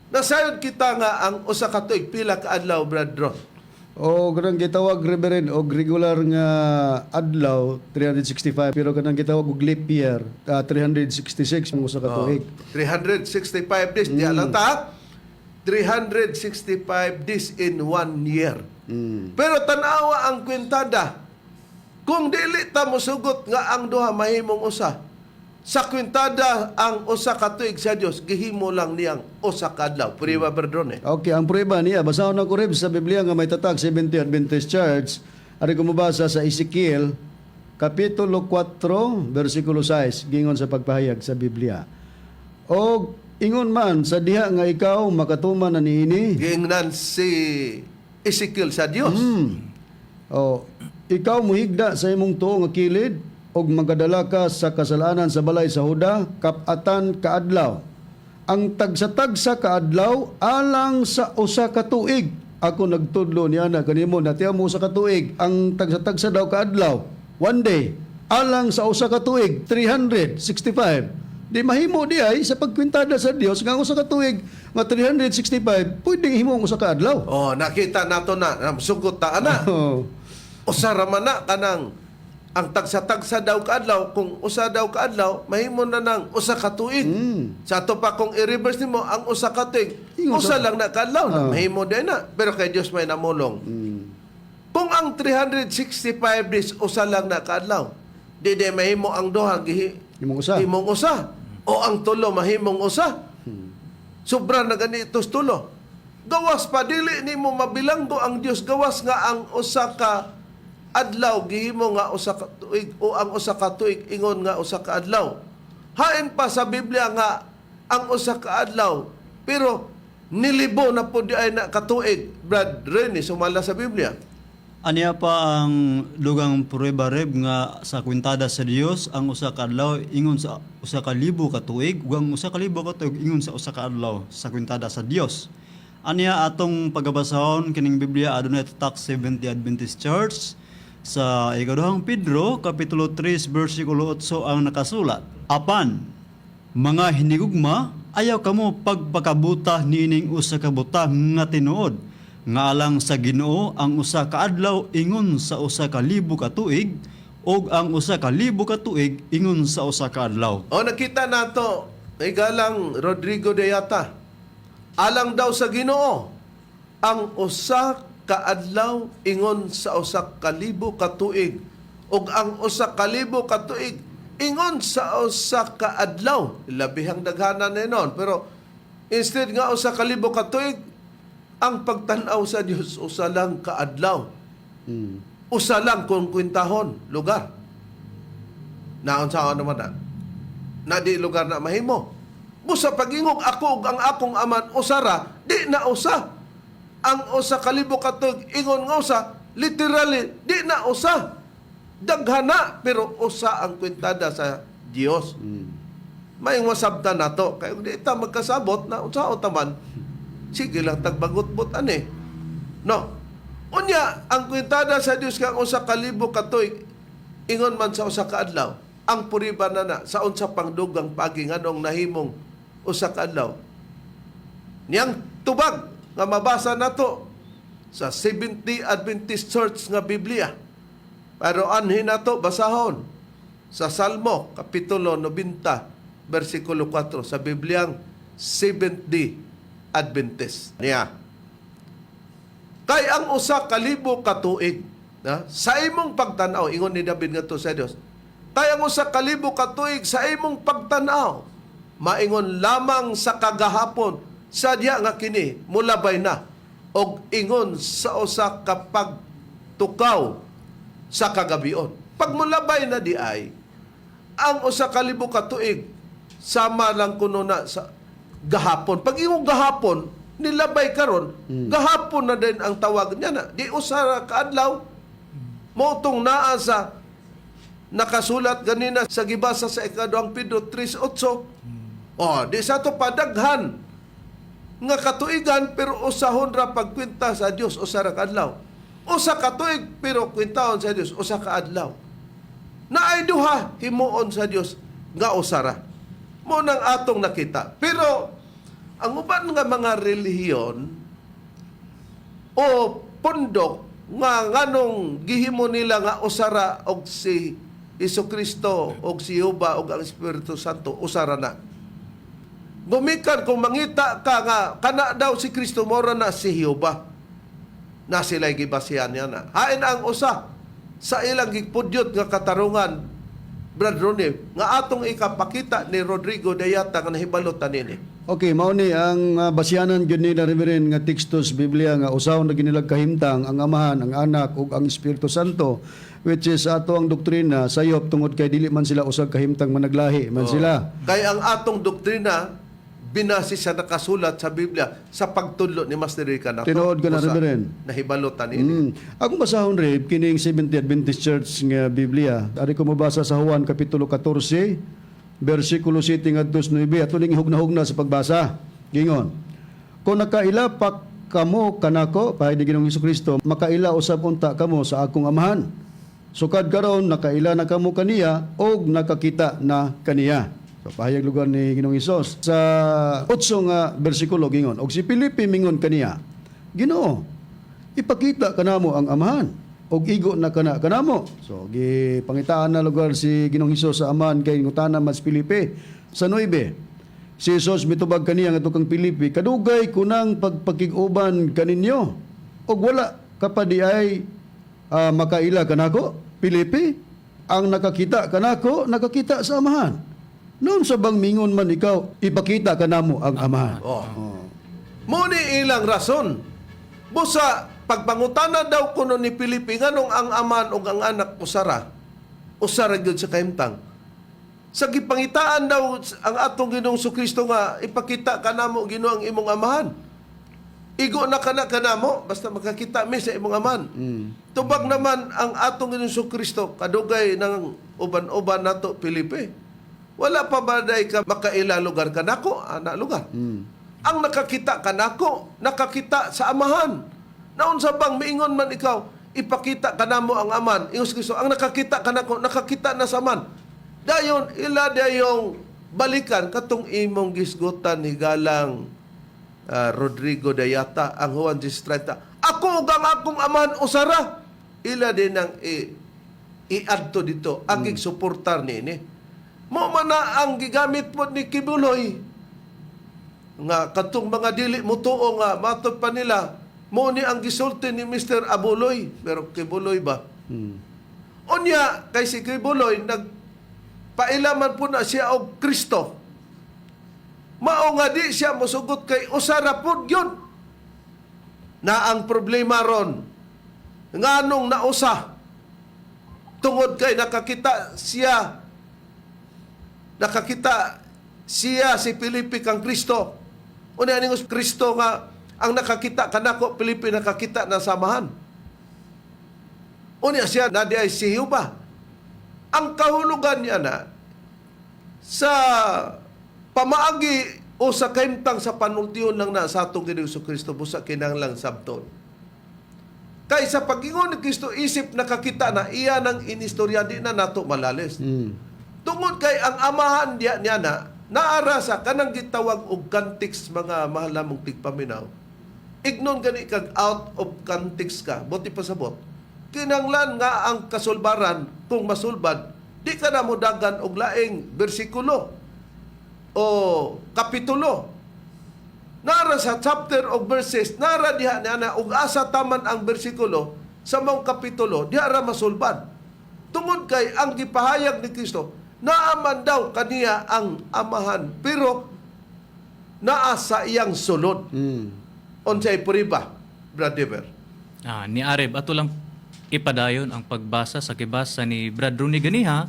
Nasayod kita nga ang usa ka tuig pila ka adlaw Brad Ron. O kanang gitawag reverend og regular nga adlaw 365 pero kanang gitawag og leap year 366 ang usa ka tuig. 365 days, di lang ta. 365 days in 1 year. Pero tanawa ang kwintada. Kung dili ta mosugot nga ang duha mahimong usa, sa kwintada ang usa ka tuig sa Dios gihimo lang niyang usa ka adlaw. Puriba Berdron. Okay, ang prueba niya basahon na ko rin sa Biblia nga may tatag 70 Adventist Church. Ari ko mabasa sa Ezekiel kapitulo 4 versikulo 6 gingon sa pagpahayag sa Biblia. O ingon man sa diha nga ikaw makatuman na niini. Giingnan si Ezekiel sa Dios. O ikaw muhigda sa imong tuo nga kilid og magadala ka sa kasalanan sa balay sa Huda kapatan kaadlaw. Ang tagsa-tagsa kaadlaw alang sa usa ka tuig. Ako nagtudlo niya na kanimo natiya mo sa katuig. Ang tagsa-tagsa daw kaadlaw one day, alang sa usa ka tuig 365. Di mahimo di ay sa pagkwintada sa Dios nga ang usa ka tuig nga 365 pwedeng himo ang usa ka adlaw. Oh, nakita nato na sugot ta ana. Oh. Usa ra man na kanang ang tagsa-tagsa daw kaadlaw, kung usa daw kaadlaw, mahimo na ng usa ka tuig. Sa ato pa kung i-reverse nimo ang usa ka tuig, Ingon usa sa- lang na kaadlaw, Oh. mahimo din na. Pero kay Dios may namulong. Kung ang 365 days usa lang na kaadlaw, di mahimo ang duha Imong usa. himong usa o ang tulo mahimong usa. Sobra na ganitos tulo. Gawas pa dili nimo mabilanggo ang Dios, gawas nga ang usa ka adlaw gihimo nga usa ka tuig o ang usa ka tuig ingon nga usa ka adlaw. Hain pa sa Biblia nga ang usa ka adlaw pero nilibo na po di ay na katuig. Brad Rene sumala sa Biblia. Aniya pa ang lugang prueba reb nga sa kwintada sa Dios ang usa ka adlaw ingon sa usa ka libo ka tuig ug ang usa ka libo ka tuig ingon sa usa ka adlaw sa kwintada sa Dios. Aniya atong pagabasahon kining Biblia adunay tatak Seventh Adventist Church sa ikaduhang Pedro kapitulo 3 bersikulo 8 ang nakasulat. Apan mga hinigugma ayaw kamo pagpakabuta niining usa ka butang nga tinuod nga alang sa Ginoo ang usa ka adlaw ingon sa usa ka libo ka tuig ug ang usa ka libo ka tuig ingon sa usa ka adlaw. O nakita nato may galang Rodrigo de Yata. Alang daw sa Ginoo ang usa ka adlaw ingon sa usa ka libo ka tuig ug ang usa ka libo ka tuig ingon sa usa ka adlaw. Labihang daghanan na nun. Pero instead nga usa ka libo ka tuig, ang pagtanaw sa Dios usa lang ka adlaw. Usa lang kung kwintahon lugar. Naon sa naman na di lugar na mahimo. Busa pagingog ako ug ang akong aman usara, di na usa. Ang usa ka libo ka tuig ingon nga usa, literally di na usa. Daghana pero usa ang kwintada sa Dios. May wasabtan nato kay di ta magkasabot na unsaon taman. Sige lang tagbagot-bot ani. No. Unya ang kwintada sa Dios kang usa ka libo ka tuig ingon man sa usa ka adlaw. Ang puriba na sa unsa pang dugang pagi nganong nahimong usa ka adlaw. Niyang tubag nga mabasa nato sa Seventh Adventist Church nga Biblia. Pero anhin nato basahon sa Salmo kapitulo 90 bersikulo 4 sa Bibliang Seventh-day Adventist. Niya. Kay ang usa ka libo ka tuig, sa imong pagtanaw, ingon ni David nga to sa Dios. Kay ang usa ka libo ka tuig sa imong pagtanaw, maingon lamang sa kagahapon, sadya nga kini mulabay na og ingon sa usa ka pagtukaw sa kagabion. Pag mulabay na di ay, ang usa ka libo ka tuig, sama lang kuno na sa gahapon. Pag imong gahapon, nilabay karon, gahapon na din ang tawag niya na. Di usara kaadlaw, motong naa sa nakasulat ganina sa gibasa sa ikaduhang Pedro 3:8. Di sa to padaghan nga katuigan pero usahon ra pagkwenta sa Dios usara kaadlaw. Usa ka tuig pero kwintahon sa Dios usa ka adlaw. Naay duha himuon sa Dios nga usara. Mo nang atong nakita. Pero ang uban nga mga relihiyon o pundok nga nganong gihimo nila nga usara og si Jesucristo og si Jehova og ang Espiritu Santo usara na. Gumikan kung mangita ka nga kana daw si Kristo mora na si Jehova. Na sila'y gibasihan niya na. Hain ang usa sa ilang gigpudyot nga katarungan Brad Ronnie, nga atong ikapakita ni Rodrigo Dayata nga nahibalot nini. Okay, mao ni ang basyanan gyud nila Reverend nga tekstos Biblia nga usaw na ginilag kahimtang ang Amahan, ang Anak ug ang Espiritu Santo, which is ato ang doktrina sayop tungod kay dili man sila usag kahimtang managlahi man sila. Kaya ang atong doktrina binasi sa nakasulat sa Biblia sa pagtudlo ni Master Rica na Tinuod ka na, Reverend. Nahibalot nini. Akong basahon rin, kining Seventh Adventist Church nga Biblia. Ari ko mabasa sa Juan Kapitulo 14, versikulo 7 ngadto 9. Ato ning hugna-hugna sa pagbasa. Gingon, kung nakaila pa kamo kanako, pahay ni Ginoong Hesukristo, makaila usab unta kamo sa akong Amahan. Sukad karon nakaila na kamo kaniya og nakakita na kaniya. So pahayag lugar ni Ginoong Hesus sa 8 nga bersikulo gingon, og si Filipe mingon kaniya, Ginoo, ipakita kanamo ang amahan og igo na kanamo. So gipangitaan na lugar si Ginoong Hesus sa amahan kay ngutana mas Filipe sa 9. Si Hesus mitubag kaniya nga tukang Filipe, kadugay kunang pagpakig-uban kaninyo og wala kapadi ay makaila kanako. Filipe, ang nakakita kanako, nakakita sa amahan. Noon sa bang mingon man ikaw, ipakita kanamo ang amahan. Mo ni ilang rason. Busa, pagpangutana daw kuno ni Filipe, nganong ang aman o ang anak usara gyud sa kahimtang. Sa gipangitaan daw ang atong Ginoong Kristo nga, ipakita kanamo Ginoo ang imong amahan. Igo na kanamo, basta makakita mi sa imong aman. Tubag naman ang atong Ginoong Kristo, kadugay ng uban-uban nato Filipe. Wala pa ba day ka makaila lugar kanako, ana lugar. Ang nakakita kanako, nakakita sa amahan. Naon sa bang miingon man ikaw, ipakita kanamo ang aman. Ingos Kristo, ang nakakita kanako, nakakita na sa aman. Dayon ila dayong balikan katong imong gisgutan ni galang Rodrigo Dayata, ang Juan 10:30. Ako ang akong amahan usara. Ila din ang i-adto dito, agig suportar ni. Mo man na ang gigamit mo ni Kibuloy, nga katong mga dili mo tuo nga, matod pa nila, mo ni ang gisulti ni Mr. Abuloy, pero Kibuloy ba? Unya, kay si Kibuloy, nagpailaman po na siya og Kristo. Mao nga di siya mosugot kay usara pod yun. Na ang problema ron, nganong nausa, tungod kay nakakita siya si Filipe kang Kristo. Una ningos Kristo nga, ang nakakita kanako, Filipe nakakita na samahan. Unya siya na di ay si Hiuba. Ang kahulugan niya na, sa pamaagi o sa kahimtang sa panultiyon lang na sa atong Ginoong Kristo busa kinahanglang sabton. Kay sa pag-ingon ni Kristo isip nakakita na iya nang inistorya di na nato malalis. Tungod kay ang amahan niya na naara sa kanang gitawag og context mga mahal namong tigpaminaw. Ignon gani kag out of context ka, buti pasabot. Kinahanglan nga ang kasulbaran kung masulbad, di ka na modagan og laing bersikulo o kapitulo. Nara sa chapter o verses, nara diha na ug asa taman ang bersikulo sa mong kapitulo, diha ra masulbad. Tungod kay ang gipahayag ni Kristo, naaman daw kaniya ang amahan, pero naa sa iyang sulod. Unsay puriba, Brother Deber? Ni Areb, ato lang ipadayon ang pagbasa sa kibasa ni Brad Rooney ganiha,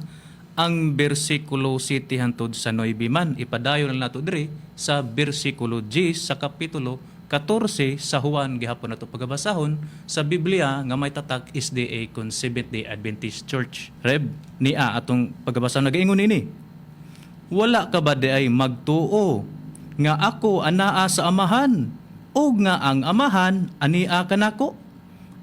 ang bersikulo 7 hantod sa 9 man. Ipadayon lang nato diri sa bersikulo 10 sa kapitulo 14 sa Juan gihapon nato pagabasahon sa Biblia nga may tatak SDA kon Seventh-day Adventist Church. Reb, niya atong pagabasahon nagaingon ini. Wala ka ba di ay magtuo nga ako anaa sa amahan o nga ang amahan ania kanako?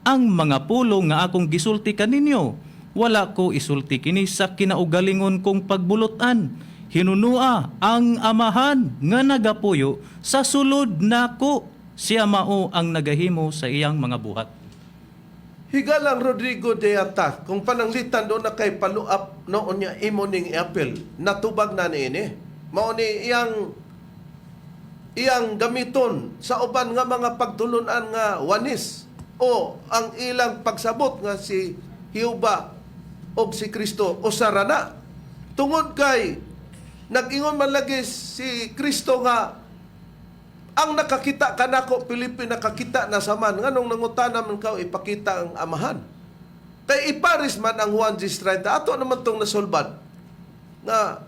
Ang mga pulong nga akong gisulti kaninyo, wala ko isulti kini sa kinaugalingon kong pagbulutan. Hinunua ang amahan nga nagapuyo sa sulod nako. Siya mao ang nagahimo sa iyang mga buhat. Higalang Rodrigo Dayata, kung pananglitan doon na kay paluap noon niya imo ning apel, natubag na niini. Mao ni iyang gamiton sa uban nga mga pagtulunan nga wanis o ang ilang pagsabot nga si Hiuba o si Kristo o sarana. Tungod kay nag-ingon man lagi si Kristo nga ang nakakita kanako Filipe nakakita na saman nganong nangutana man ka ipakita ang amahan. Kay iparis man ang Juan 10:30 ato naman tong nasulbad nga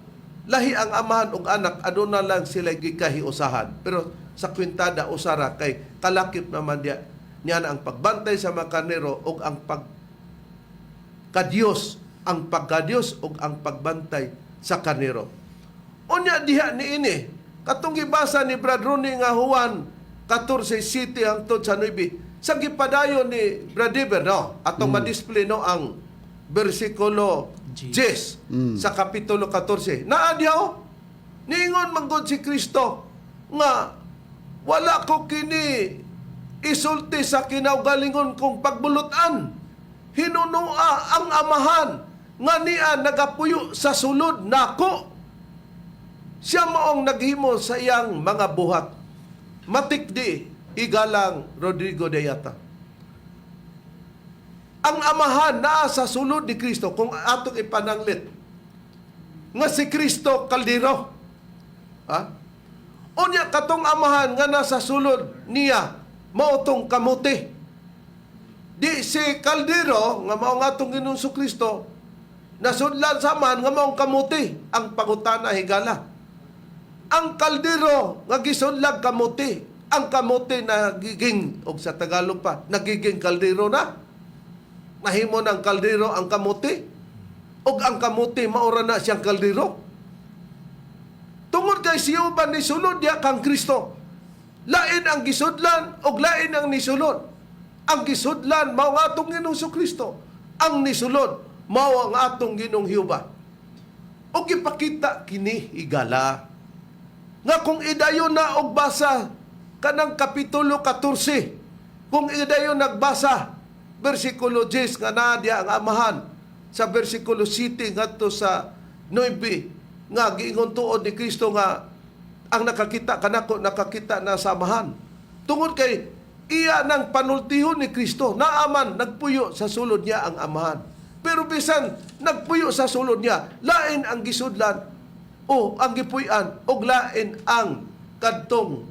lahi ang amahan ug anak aduna lang sila gikahiusahan. Pero sa kwintada usara kay kalakip naman niya na ang pagbantay sa mga karnero ug ang pagkadiyos ug ang pagbantay sa karnero. Unya diha niini katong gibasa ni Brad Rooney nga Juan 14:7 hangtod sa 9 sa gipadayon ni Brad Deber no atong ma-display no ang versikulo 10 sa kapitulo 14. Naadyaw, niingon manggod si Kristo nga wala ko kini isulti sa kinaugalingon kong pagbulutan. Hinunua ang amahan nga niya nagapuyo sa sulod nako. Siya maong naghimo sa iyang mga buhat. Matikdi, Igalang Rodrigo Dayata. Ang amahan naa sa sulod ni Kristo kung atong ipananglit nga si Kristo kaldero. Ha? Unya katong amahan nga nasa sulod niya mautong kamuti. Di si kaldero nga mao nga atong Ginoong Kristo nasudlan sa man nga maong kamuti ang pangutana higala. Ang kaldero nga gisudlag kamuti, ang kamuti nagiging og sa Tagalog pa nagiging kaldero na. Mahimo ng kaldero ang kamuti og ang kamuti maura na siyang kaldero. Tungod kay siyo ba ni sulod ya kang Kristo? Lain ang gisudlan og lain ang nisulod. Ang gisudlan mao nga atong Ginoong Kristo. Ang nisulod mao ang atong Ginoong Hiyuba. Og ipakita kini higala nga kung idayon na og basa kanang kapitulo 14, kung idayon nagbasa versikulo 10 nga nadya ang amahan sa versikulo 7 ngadto sa 9 nga giingon tuod ni Kristo nga ang nakakita kanako nakakita na sa amahan. Tungod kay iya nang panultihon ni Kristo naaman nagpuyo sa sulod niya ang amahan. Pero bisan nagpuyo sa sulod niya, lain ang gisudlan o ang gipuy-an og lain ang kadtong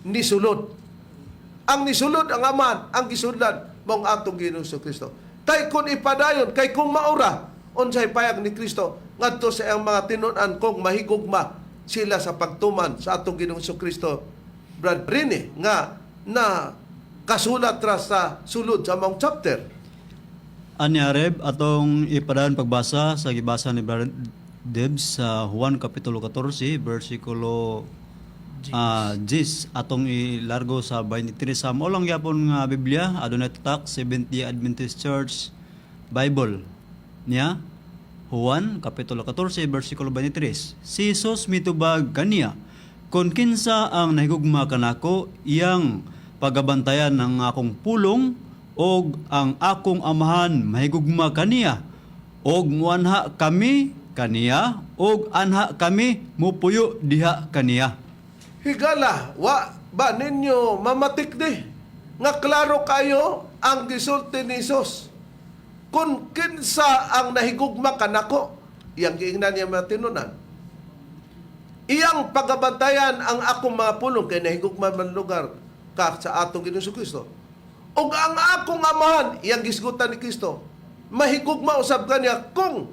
nisulod. Ang nisulod ang amahan, ang gisudlan mong atong Ginoong Kristo. Kay kun ipadayon, kay kung maura, unsay payag ni Kristo ngadto sa iyang mga tinun-an kung mahigugma sila sa pagtuman sa atong Ginoong Kristo. Brad Brini nga na kasulat ra sa sulod sa mong chapter. Ani Areb, atong ipadayon pagbasa sa gibasa ni Brother Debs sa Juan Kapitulo 14, versikulo 10, atong ilargo sa 23 sa maulang yapon nga Biblia, adunay tatak Seventh-day Adventist Church Bible niya. Juan Kapitulo 14, versikulo 23. Si Jesus mitubag kaniya, kung kinsa ang nahigugma kanako, iyang pagabantayan ng akong pulong, og ang akong amahan mahigugma kaniya, og muanha kami kaniya, og anha kami mupuyo diha kaniya. Higala, wa ba ninyo mamatikdi nga klaro kayo ang gisulti ni Jesus. Kung kinsa ang nahigugma kanako, iyang giingnan niya matinunan. Iyang pagabantayan ang akong mga pulong kay nahigugma man lugar ka sa atong Ginoong Kristo. Og ang akong amahan, iyang gisgutan ni Kristo, mahigugma usab kaniya kung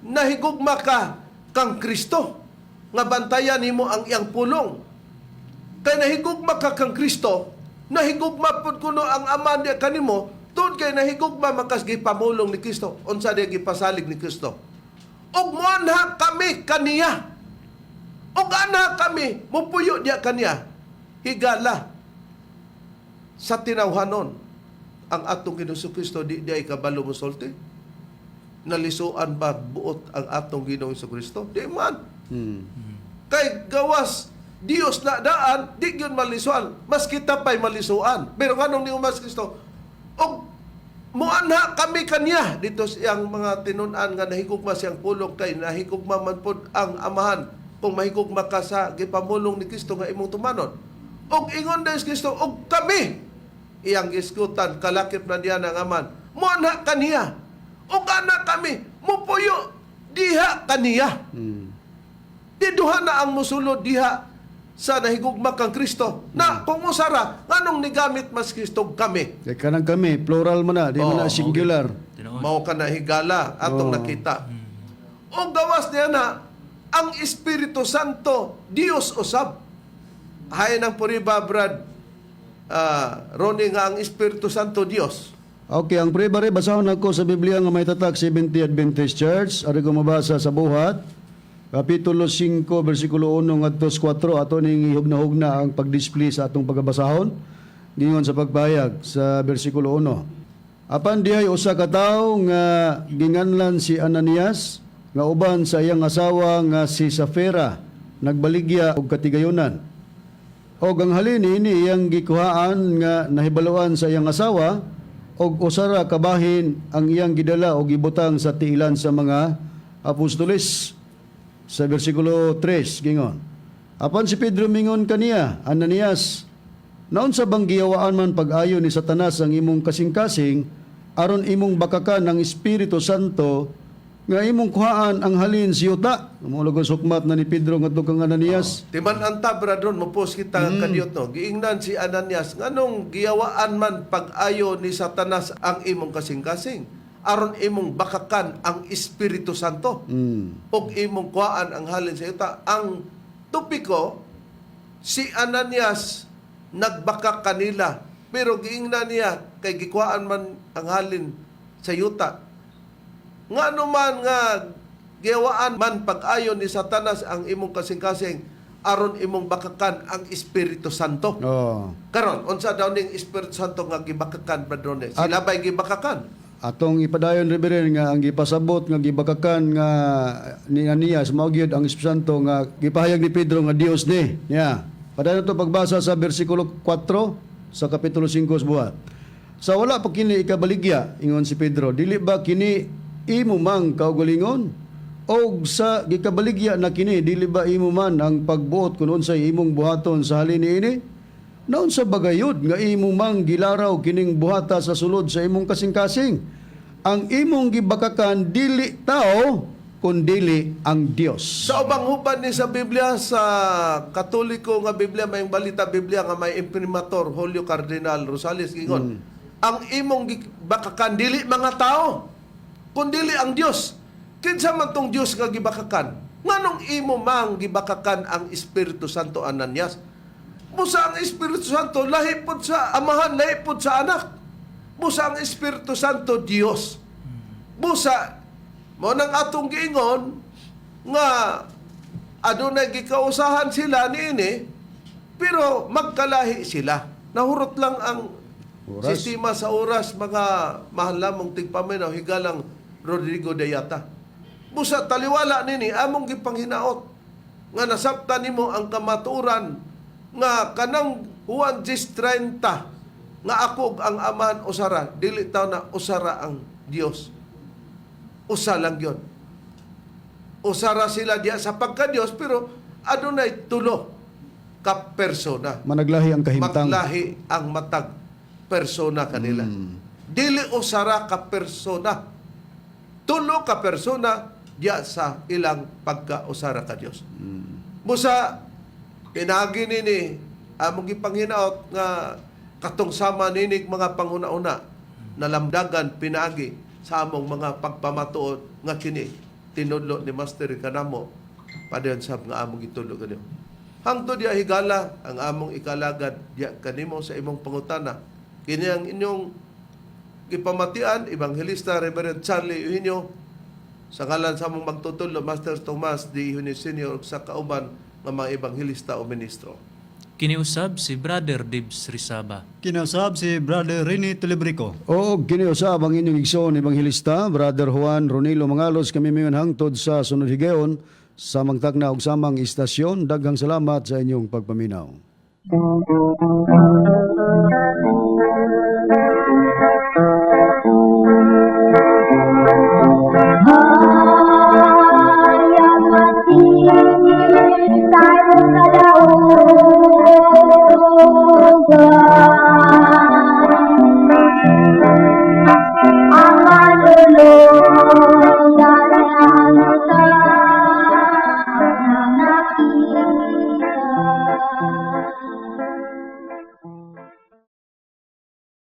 nahigugma ka kang Kristo nga bantayan nimo ang iyang pulong. Kay nahigugma ka kang Kristo, nahigugma pud kuno ang ama niya kanimo, tungod kay nahigugma makas gipamulong ni Kristo, unsa diya gipasalig ni Kristo. Og moanha kami kaniya. Og ana kami mupuyo diya kaniya. Higala sa tinawhanon ang atong Ginoong Kristo di ay kabalo mosulti. Nalisuan ba buot ang atong Ginoong Kristo? Di man. Kay gawas Dios na daan, di yun malisuan. Mas kita pa'y malisuan. Pero nganong ni Umas Kristo, og muanha kami kanya dito siyang mga tinunan nga nahigugma siyang pulong kay nahigugma man pod ang amahan kung mahigugma ka sa gipamulong ni Kristo nga imong tumanon. Og ingon des Kristo, og kami iyang iskutan kalakip na diya ng aman. Muanha kaniya. Og ana kami mupuyo diha kaniya. Di duha na ang musulod diha sa nahigugma kang Kristo. Na kung usara, nganong nigamit mas Kristo kami? Kaya kanang kami, plural mo na, di mo Oo, na singular. Mao ka na higala atong nakita. O gawas niya na ang Espiritu Santo Dios usab. Hay nang puriba Brad Ronnie nga ang Espiritu Santo Dios. Okay, ang pre-bare, basahon ako sa Biblia nga may tatak 70 Adventist Church. Ari ko mabasa sa buhat. Kapitulo 5, versikulo 1 ngadto 4, ato ning ihugna-hugna ang pag-display sa atong pagbabasahon. Gingon sa pagbayag sa versikulo 1. Apan dihay usa ka tawo nga ginganlan si Ananias nga uban sa iyang asawa nga si Safira nagbaligya og katigayonan. Og ang halin ini iyang gikuhaan nga nahibaluan sa iyang asawa og usara kabahin ang iyang gidala og gibutang sa tiilan sa mga apostoles. Sa bersikulo 3 gingon. Apan si Pedro mingon kaniya, Ananias, naon sa bang giyawaan man pag-ayo ni Satanas ang imong kasing-kasing aron imong bakakan ang Espiritu Santo nga imong kuhaan ang halin si yuta. Mula sukmat na ni Pedro ngadto kang Ananias. Timan anta bradron mopos kita kadiyot no. Giingnan si Ananias nganong giyawaan man pag-ayo ni Satanas ang imong kasing-kasing aron imong bakakan ang Espiritu Santo. Og imong kuhaan ang halin sa yuta. Ang topiko si Ananias nagbaka kanila pero giingnan niya kay gikuhaan man ang halin sa yuta. Ngano man nga giyawaan man pag-ayo ni Satanas ang imong kasing-kasing aron imong bakakan ang Espiritu Santo. Oh. Karon unsa daw ning Espiritu Santo nga gibakakan padrone? Sila ba'y gibakakan? Atong ipadayon Reverend nga ang gipasabot nga gibakakan nga ni Ananias mao gyud ang Espiritu Santo nga gipahayag ni Pedro nga Dios ni. Yeah. Padayon to pagbasa sa bersikulo 4 sa kapitulo 5 buhat. Sa wala pa kini ikabaligya ingon si Pedro, dili ba kini imo mang kaugalingon? O sa gikabaligya na kini dili ba imo man ang pagbuot kun unsay imong buhaton sa halin niini? Naon sa bagayod nga imo mang gilaraw kining buhata sa sulod sa imong kasing-kasing? Ang imong gibakakan dili tao kundi ang Dios. Sa ubang huban ni sa Biblia, sa Katoliko nga Biblia, may balita Biblia nga may imprimator, Julio Cardinal Rosales, gingon, ang imong gibakakan dili mga tao, kundi ang Dios. Kinsa man tong Dios nga gibakakan? Nganong imo mang gibakakan ang Espiritu Santo, Ananias? Busa ang Espiritu Santo, lahi pod sa Amahan, lahi pod sa Anak. Busa ang Espiritu Santo, Dios. Busa, mo nang atong giingon, nga adunay gikausahan sila niini, pero magkalahi sila. Nahurot lang ang Oras. sistema sa oras, mga mahal lamang tigpaminaw, higalang Rodrigo Dayata. Busa, taliwala nini, among gipanghinaot, nga nasabtan nimo ang kamaturan, nga kanang Juan 10:30 nga ako ang Amahan usara, dili taw na usara ang Dios. Usa lang yon. Usara sila diya sa pagka-Dios pero adunay tulo ka persona. Managlahi ang kahimtang. Maglahi ang matag persona kanila. Dili usara ka persona. Tulo ka persona diya sa ilang pagka-usara ka Dios. Busa pinagi nini among gipanghinaot nga katong sama ninig mga panguna-una na lamdagan pinagi sa among mga pagpamatuod nga kini tinudlo ni Master kanamo padayon sab nga among gitudlo kanimo. Hangtod diya higala ang among ikalagad diya kanimo sa imong pangutana. Kini ang inyong gipamatian Evangelista Reverend Charlie Eugenio sa ngalan sa among magtutudlo Master Tomas D. Eugenio Sr. sa kauban ng mga ebanghilista o ministro. Kiniusab si Brother Dibs Rizaba. Kinausab si Brother Rene Telebrico. O giniusab ang inyong igsoon ebanghilista, Brother Juan Ronilo Mangalos, kami mingon hangtod sa sunod higayon sa magtagna og samang istasyon. Daghang salamat sa inyong pagpaminaw.